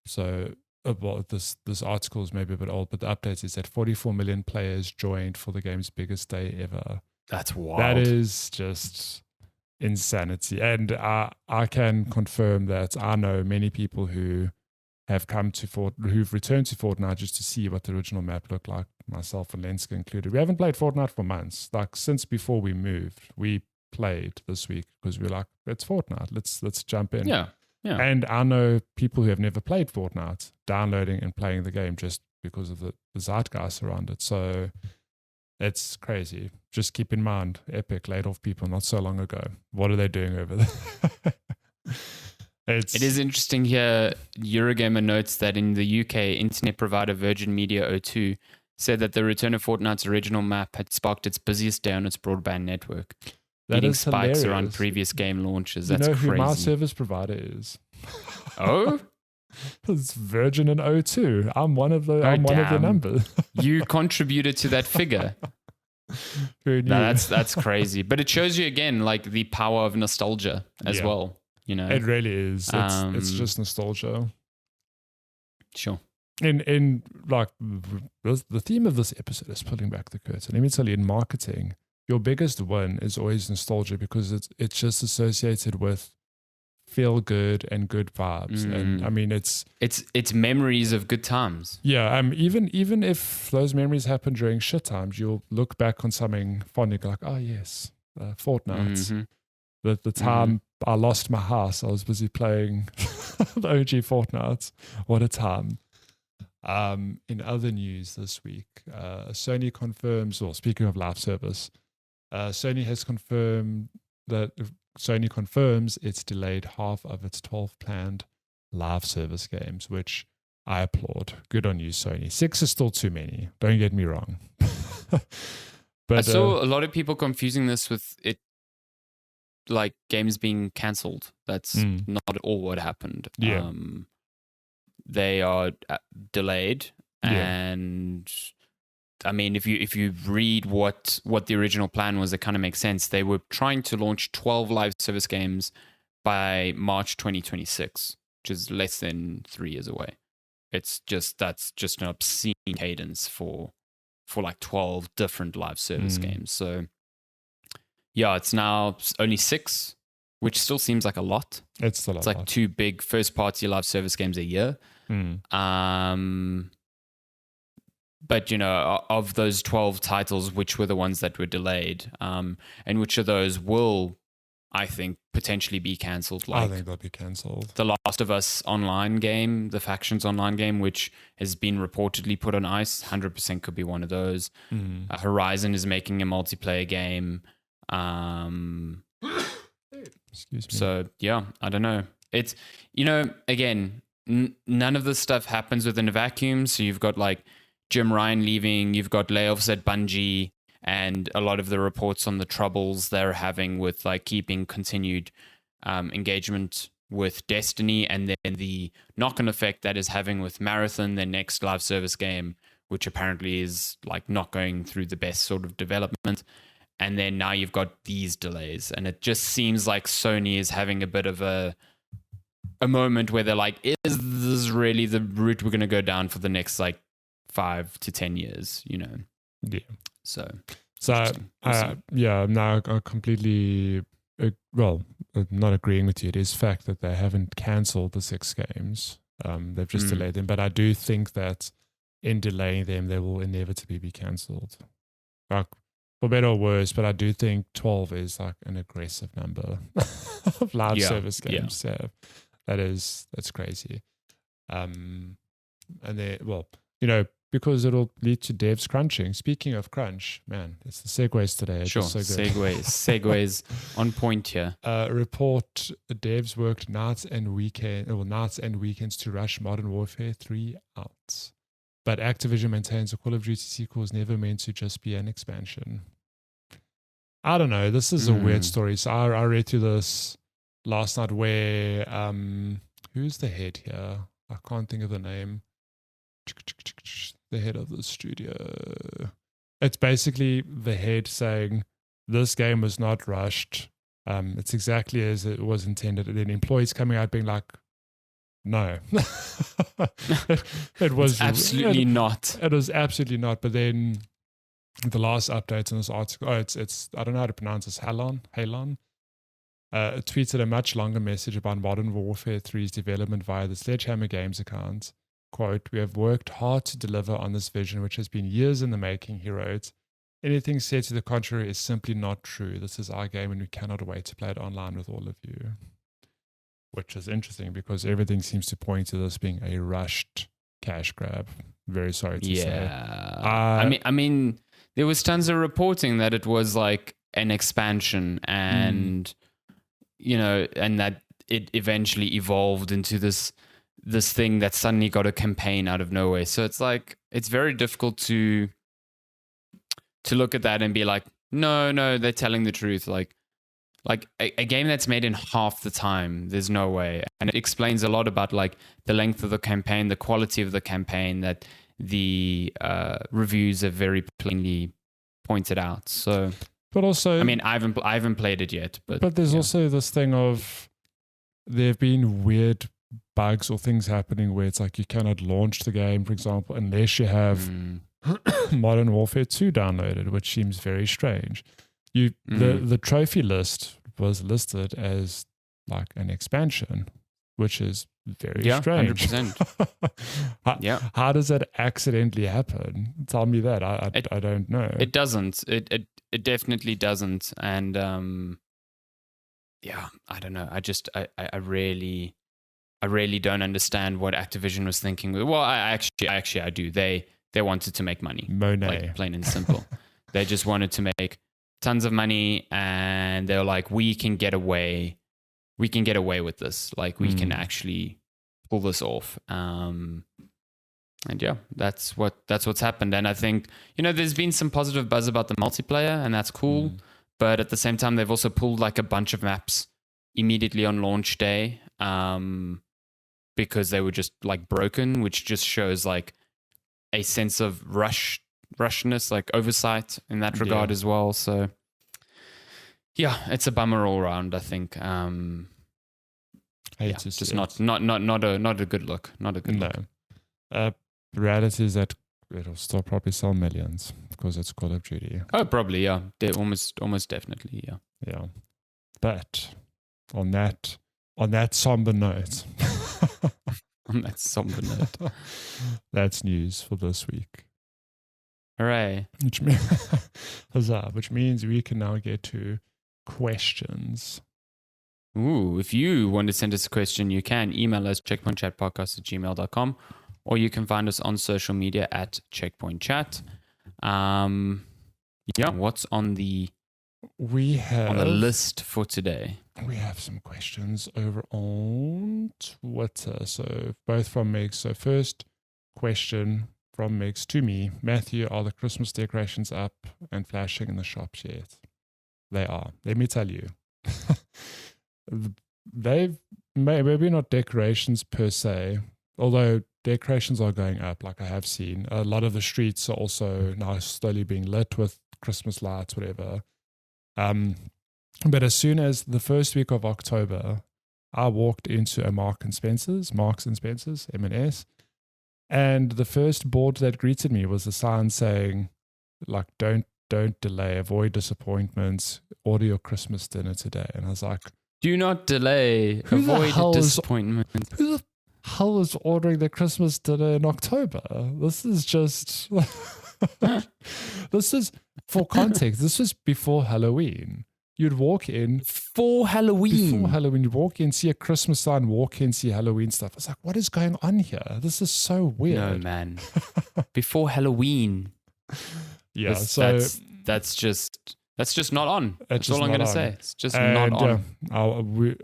Speaker 2: This article is maybe a bit old, but the update is that 44 million players joined for the game's biggest day ever.
Speaker 1: That's wild.
Speaker 2: That is just insanity. And I can confirm that I know many people who have who've returned to Fortnite just to see what the original map looked like, myself and Lenska included. We haven't played Fortnite for months. Like, since before we moved, we played this week because we were like, it's Fortnite. Let's jump in.
Speaker 1: Yeah.
Speaker 2: And I know people who have never played Fortnite downloading and playing the game just because of the zeitgeist around it. So it's crazy. Just keep in mind, Epic laid off people not so long ago. What are they doing over there?
Speaker 1: It is interesting here. Eurogamer notes that in the UK, internet provider Virgin Media O2 said that the return of Fortnite's original map had sparked its busiest day on its broadband network, beating spikes
Speaker 2: hilarious.
Speaker 1: Around previous game launches. That's
Speaker 2: crazy. You know who
Speaker 1: crazy.
Speaker 2: my service provider is?
Speaker 1: Oh?
Speaker 2: It's Virgin and O2. I'm one of the numbers.
Speaker 1: You contributed to that figure. That's crazy. But it shows you again, like, the power of nostalgia as well.
Speaker 2: It really is. It's just nostalgia.
Speaker 1: Sure.
Speaker 2: In like the theme of this episode is pulling back the curtain. Let me tell you, in marketing, your biggest win is always nostalgia, because it's just associated with feel good and good vibes. And I mean, it's
Speaker 1: memories of good times.
Speaker 2: Yeah, even if those memories happen during shit times, you'll look back on something fondly, like, oh yes, Fortnite. The time I lost my house, I was busy playing the OG Fortnite. What a time. In other news this week, Sony confirms, or speaking of live service, Sony has confirmed that Sony confirms it's delayed half of its 12 planned live service games, which I applaud. Good on you, Sony. 6 is still too many. Don't get me wrong. But
Speaker 1: I saw a lot of people confusing this with it, like games being cancelled. That's not at all what happened.
Speaker 2: Yeah.
Speaker 1: They are delayed, and I mean, if you read what the original plan was, it kind of makes sense. They were trying to launch 12 live service games by March 2026, which is less than 3 years away. That's just an obscene cadence for like 12 different live service games. So yeah, it's now only 6, which still seems like a lot.
Speaker 2: It's still
Speaker 1: it's like 2 big first party live service games a year. But, you know, of those 12 titles, which were the ones that were delayed, and which of those will, I think, potentially be cancelled? Like,
Speaker 2: I think they'll be cancelled.
Speaker 1: The Last of Us online game, the Factions online game, which has been reportedly put on ice, 100% could be one of those. Horizon is making a multiplayer game.
Speaker 2: Excuse me.
Speaker 1: So, yeah, I don't know. It's, you know, again, none of this stuff happens within a vacuum. So you've got like Jim Ryan leaving, you've got layoffs at Bungie, and a lot of the reports on the troubles they're having with like keeping continued engagement with Destiny, and then the knock-on effect that is having with Marathon, their next live service game, which apparently is like not going through the best sort of development. And then now you've got these delays, and it just seems like Sony is having a bit of a moment where they're like, is this really the route we're going to go down for the next like 5 to 10 years, you know?
Speaker 2: Yeah.
Speaker 1: So
Speaker 2: yeah, now I completely, not agreeing with you. It is fact that they haven't cancelled the 6 games. They've just delayed them. But I do think that in delaying them, they will inevitably be cancelled. Like, for better or worse, but I do think 12 is like an aggressive number of live service games. Yeah. That's crazy. And they, well, you know, because it'll lead to devs crunching. Speaking of crunch, man, it's the segues today. It's
Speaker 1: sure,
Speaker 2: so good.
Speaker 1: segues on point here.
Speaker 2: Report: devs worked nights and weekends to rush Modern Warfare 3 out. But Activision maintains a Call of Duty sequel is never meant to just be an expansion. I don't know. This is a weird story. So I read through this last night where who's the head here? I can't think of the name. The head of the studio. It's basically the head saying this game was not rushed. It's exactly as it was intended. And then employees coming out being like, no. it was
Speaker 1: absolutely not.
Speaker 2: It was absolutely not. But then the last update in this article, it's I don't know how to pronounce this, Halon, tweeted a much longer message about Modern Warfare 3's development via the Sledgehammer Games account. Quote, "We have worked hard to deliver on this vision, which has been years in the making," he wrote. "Anything said to the contrary is simply not true. This is our game and we cannot wait to play it online with all of you." Which is interesting because everything seems to point to this being a rushed cash grab. Very sorry to say.
Speaker 1: Yeah. I mean, there was tons of reporting that it was like an expansion and, you know, and that it eventually evolved into this thing that suddenly got a campaign out of nowhere. So it's like, it's very difficult to look at that and be like, no, they're telling the truth. Like a game that's made in half the time, there's no way. And it explains a lot about like the length of the campaign, the quality of the campaign that the reviews have very plainly pointed out. So,
Speaker 2: but also,
Speaker 1: I mean, I haven't played it yet, but
Speaker 2: there's also this thing of there have been weird bugs or things happening where it's like you cannot launch the game, for example, unless you have Modern Warfare 2 downloaded, which seems very strange. The trophy list was listed as like an expansion, which is very strange.
Speaker 1: 100%.
Speaker 2: How does that accidentally happen? Tell me that. I don't know.
Speaker 1: It doesn't. It definitely doesn't. And I don't know. I really don't understand what Activision was thinking. Well, I do. They wanted to make money.
Speaker 2: Monet.
Speaker 1: Like, plain and simple. They just wanted to make tons of money, and they're like, we can get away with this. Like, we can actually pull this off. And yeah, that's what's happened. And I think, there's been some positive buzz about the multiplayer, and that's cool. But at the same time, they've also pulled like a bunch of maps immediately on launch day, because they were just like broken, which just shows like a sense of rushness, like oversight in that regard as well. So yeah, it's a bummer all around, I think. Just not a good look. Not a good look.
Speaker 2: The reality is that it'll still probably sell millions because it's Call of Duty.
Speaker 1: Oh, probably, yeah. Almost definitely, yeah.
Speaker 2: Yeah. But on that somber note.
Speaker 1: On that somber note.
Speaker 2: That's news for this week.
Speaker 1: Hooray.
Speaker 2: Which means we can now get to questions.
Speaker 1: Ooh, if you want to send us a question, you can email us checkpointchatpodcast@gmail.com, or you can find us on social media at checkpointchat. What's on the list for today?
Speaker 2: We have some questions over on Twitter. So both from Megs. So first question from Megs to me. Matthew, are the Christmas decorations up and flashing in the shops yet? They are. Let me tell you. They've maybe not decorations per se, although decorations are going up, like I have seen. A lot of the streets are also now slowly being lit with Christmas lights, whatever. But as soon as the first week of October, I walked into a Marks and Spencer's, M&S, and the first board that greeted me was a sign saying, like, don't delay, avoid disappointments, order your Christmas dinner today. And I was like,
Speaker 1: do not delay, avoid disappointment.
Speaker 2: Who the hell is ordering their Christmas dinner in October? This is just... This is, for context, this was before Halloween. You'd walk in...
Speaker 1: Before Halloween,
Speaker 2: you'd walk in, see a Christmas sign, walk in, see Halloween stuff. I was like, what is going on here? This is so weird.
Speaker 1: No, man. Before Halloween.
Speaker 2: Yeah,
Speaker 1: that's just not on. That's all I'm going to say. It's just
Speaker 2: not
Speaker 1: on.
Speaker 2: I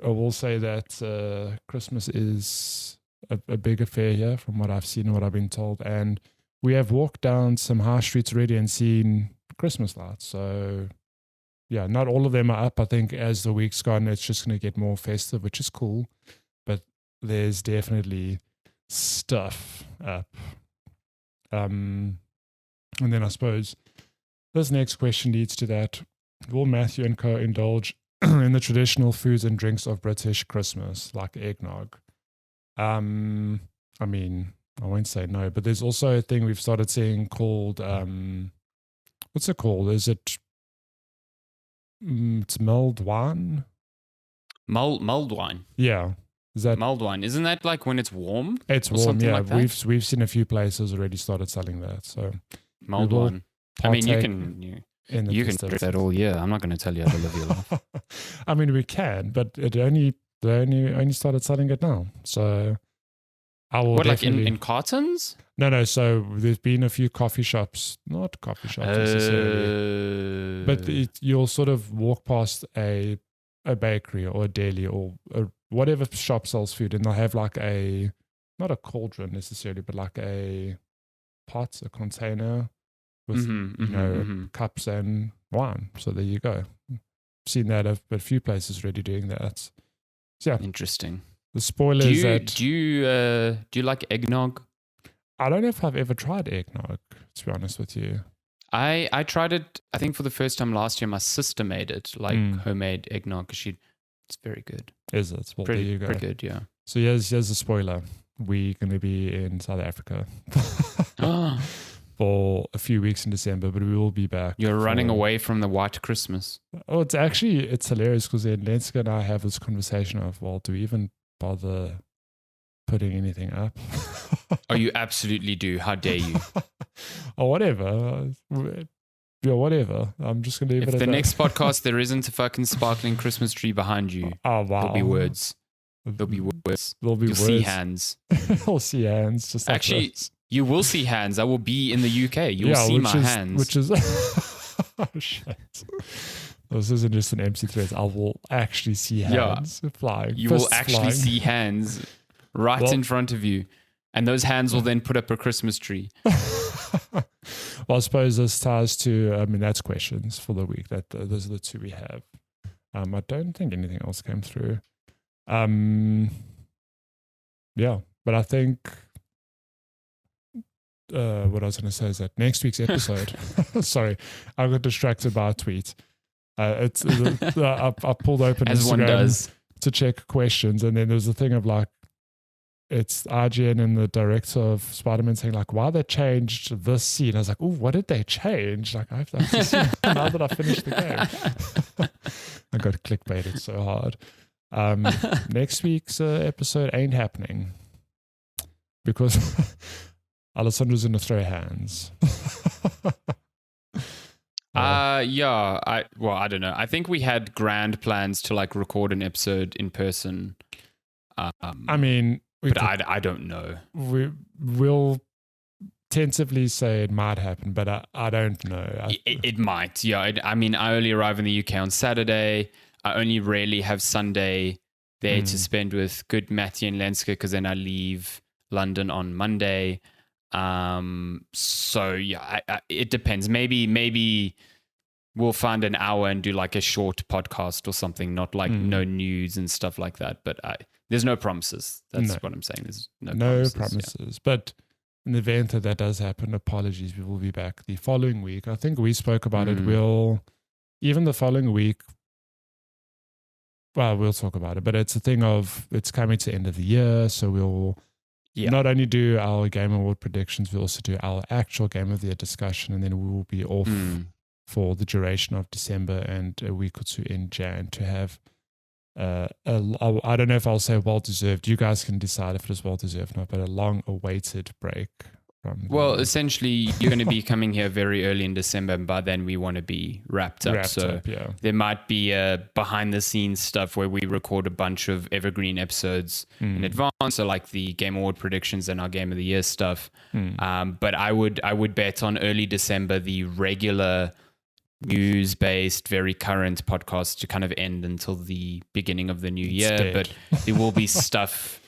Speaker 2: will say that Christmas is a big affair here from what I've seen and what I've been told. And we have walked down some high streets already and seen Christmas lights. So, yeah, not all of them are up. I think as the week's gone, it's just going to get more festive, which is cool. But there's definitely stuff up. And then I suppose this next question leads to that. Will Matthew and co indulge in the traditional foods and drinks of British Christmas, like eggnog? I mean, I won't say no, but there's also a thing we've started seeing called, what's it called? Is it, it's mulled wine?
Speaker 1: Mulled wine?
Speaker 2: Yeah. Is that
Speaker 1: mulled wine? Isn't that like when it's warm?
Speaker 2: It's warm, yeah. Like we've seen a few places already started selling that. So
Speaker 1: mulled wine. I mean, you can drink that all year. I'm not going to tell you how to live your life.
Speaker 2: I mean, we can, but they only started selling it now. So I will. What,
Speaker 1: like in cartons?
Speaker 2: No. So there's been a few coffee shops, not coffee shops necessarily, but you'll sort of walk past a bakery or a deli or whatever shop sells food, and they'll have like not a cauldron necessarily, but like a pot, a container with cups and wine. So there you go. I've seen that at a few places already doing that. So yeah,
Speaker 1: interesting.
Speaker 2: The spoiler is that
Speaker 1: do you like eggnog?
Speaker 2: I don't know if I've ever tried eggnog, to be honest with you.
Speaker 1: I tried it, I think, for the first time last year. My sister made it, like homemade eggnog, because it's very good.
Speaker 2: Is it? Well, there you go.
Speaker 1: Pretty good, yeah.
Speaker 2: So here's a spoiler. We're going to be in South Africa. for a few weeks in December, but we will be back.
Speaker 1: You're running away from the white Christmas.
Speaker 2: Oh, it's hilarious because then Lenska and I have this conversation of, well, do we even bother putting anything up?
Speaker 1: Oh, you absolutely do. How dare you?
Speaker 2: Or whatever. Yeah, whatever. I'm just going to leave it at that.
Speaker 1: If the next podcast there isn't a fucking sparkling Christmas tree behind you,
Speaker 2: oh, wow.
Speaker 1: there'll be words. There'll be words.
Speaker 2: You'll
Speaker 1: see hands.
Speaker 2: You'll see hands. Just like
Speaker 1: actually,
Speaker 2: this.
Speaker 1: You will see hands. I will be in the UK. You'll see my hands.
Speaker 2: Which is oh shit. This isn't just an MC threat. I will actually see hands flying.
Speaker 1: You will actually see hands right in front of you. And those hands will then put up a Christmas tree.
Speaker 2: Well, I suppose this ties to, that's questions for the week. Those are the two we have. I don't think anything else came through. Yeah, but I think what I was going to say is that next week's episode, sorry, I got distracted by a tweet. I pulled open
Speaker 1: as
Speaker 2: Instagram
Speaker 1: one does
Speaker 2: to check questions, and then there was a thing of like, it's IGN and the director of Spider-Man saying like, why they changed this scene. I was like, oh, what did they change? Like, I have to see now that I finished the game. I got clickbaited so hard. Next week's episode ain't happening because Alessandro's going to throw hands.
Speaker 1: I don't know. I think we had grand plans to like record an episode in person. I don't know.
Speaker 2: We'll tentatively say it might happen, but I don't know.
Speaker 1: It might. Yeah. I only arrive in the UK on Saturday. I only rarely have Sunday there to spend with good Matthew and Lenska because then I leave London on Monday. So yeah, it depends. Maybe we'll find an hour and do like a short podcast or something, not like no news and stuff like that. But there's no promises. That's what I'm saying. There's no promises. Yeah.
Speaker 2: But in the event that does happen, apologies. We will be back the following week. I think we spoke about it. Even the following week, well, we'll talk about it. But it's a thing of it's coming to the end of the year, so we'll not only do our Game Award predictions, we'll also do our actual Game of the Year discussion, and then we will be off for the duration of December and a week or two in Jan to have I don't know if I'll say well-deserved. You guys can decide if it is well-deserved or not, but a long-awaited break.
Speaker 1: Essentially, you're going to be coming here very early in December, and by then we want to be wrapped up. There might be behind-the-scenes stuff where we record a bunch of evergreen episodes in advance, so like the Game Award predictions and our Game of the Year stuff. But I would bet on early December the regular news-based, very current podcast to kind of end until the beginning of the new year. But there will be stuff.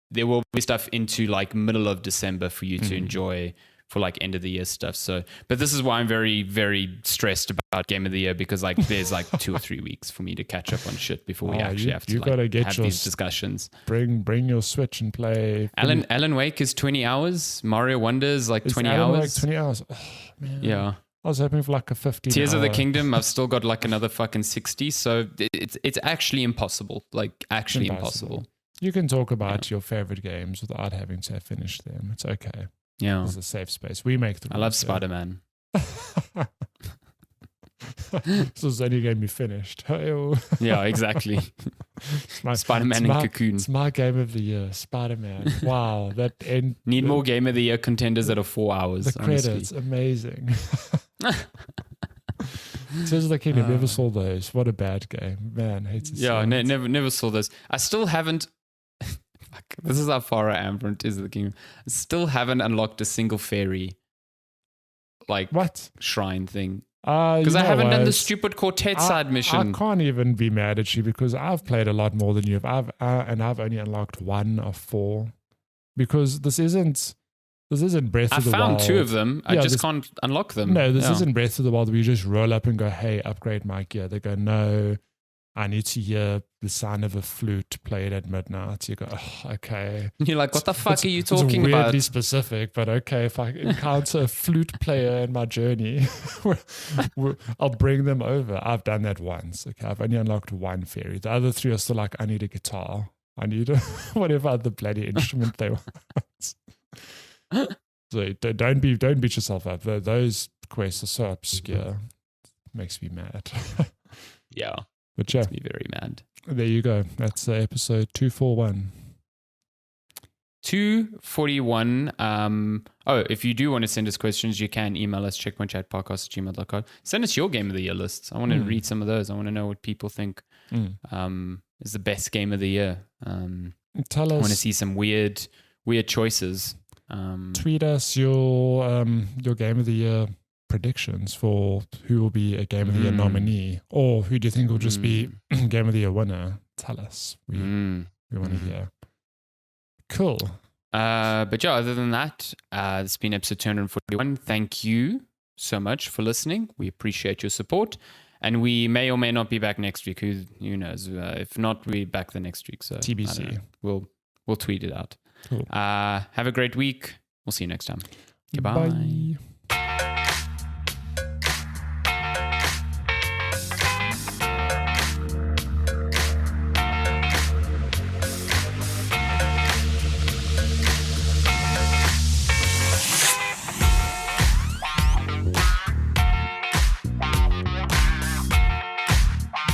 Speaker 1: There will be stuff into like middle of December for you to enjoy for like end of the year stuff. So, but this is why I'm very, very stressed about Game of the Year because like there's like 2 or 3 weeks for me to catch up on shit before we actually have to
Speaker 2: gotta get
Speaker 1: have these discussions.
Speaker 2: Bring your Switch and play.
Speaker 1: Alan Wake is 20 hours. Mario Wonder is like 20 hours.
Speaker 2: Like 20 hours. Oh, man.
Speaker 1: Yeah.
Speaker 2: I was hoping for like a 15
Speaker 1: Tears of the Kingdom, I've still got like another fucking 60. So it's actually impossible. Like actually impossible.
Speaker 2: You can talk about your favorite games without having to have finished them. It's okay.
Speaker 1: Yeah.
Speaker 2: It's a safe space. We make the rules.
Speaker 1: I love Spider-Man.
Speaker 2: This was the only game you finished.
Speaker 1: Yeah, exactly. Spider-Man and Cocoon.
Speaker 2: It's my Game of the Year, Spider-Man. Wow.
Speaker 1: Need more Game of the Year contenders that are 4 hours.
Speaker 2: The credits, amazing. Tears of the Kingdom, never saw those. What a bad game. Man, hates it.
Speaker 1: Yeah, never saw those. I still haven't. This is how far I am from Tears of the Kingdom. I still haven't unlocked a single fairy shrine thing. Because I haven't done the stupid quartet side mission.
Speaker 2: I can't even be mad at you because I've played a lot more than you have. I've only unlocked 1 of 4. Because this isn't Breath of the Wild.
Speaker 1: I found 2 of them. I just can't unlock them.
Speaker 2: No, this isn't Breath of the Wild where you just roll up and go, hey, upgrade my gear. They go, no, I need to hear the sound of a flute played at midnight. You go, oh, okay.
Speaker 1: You're like, what the fuck are you talking
Speaker 2: it's
Speaker 1: about?
Speaker 2: Weirdly specific, but okay, if I encounter a flute player in my journey, I'll bring them over. I've done that once. Okay, I've only unlocked 1 fairy. The other 3 are still like, I need a guitar. I need whatever other bloody instrument they want. So don't beat yourself up. Those quests are so obscure. Makes me mad.
Speaker 1: Yeah.
Speaker 2: But yeah,
Speaker 1: Makes me very mad.
Speaker 2: there you go. That's episode 241.
Speaker 1: 241. If you do want to send us questions, you can email us checkpointchatpodcast@gmail.com. Send us your game of the year lists. I want to read some of those. I want to know what people think is the best game of the year.
Speaker 2: Tell us.
Speaker 1: I want to see some weird choices.
Speaker 2: Tweet us your game of the year predictions for who will be a game of the year nominee, or who do you think will just be game of the year winner. Tell us. We want to hear. Cool.
Speaker 1: But yeah, other than that, it's been episode 241. Thank you so much for listening. We appreciate your support. And we may or may not be back next week. Who knows? If not, we're back the next week. So
Speaker 2: TBC.
Speaker 1: We'll tweet it out.
Speaker 2: Cool.
Speaker 1: Have a great week. We'll see you next time. Goodbye.
Speaker 2: Bye.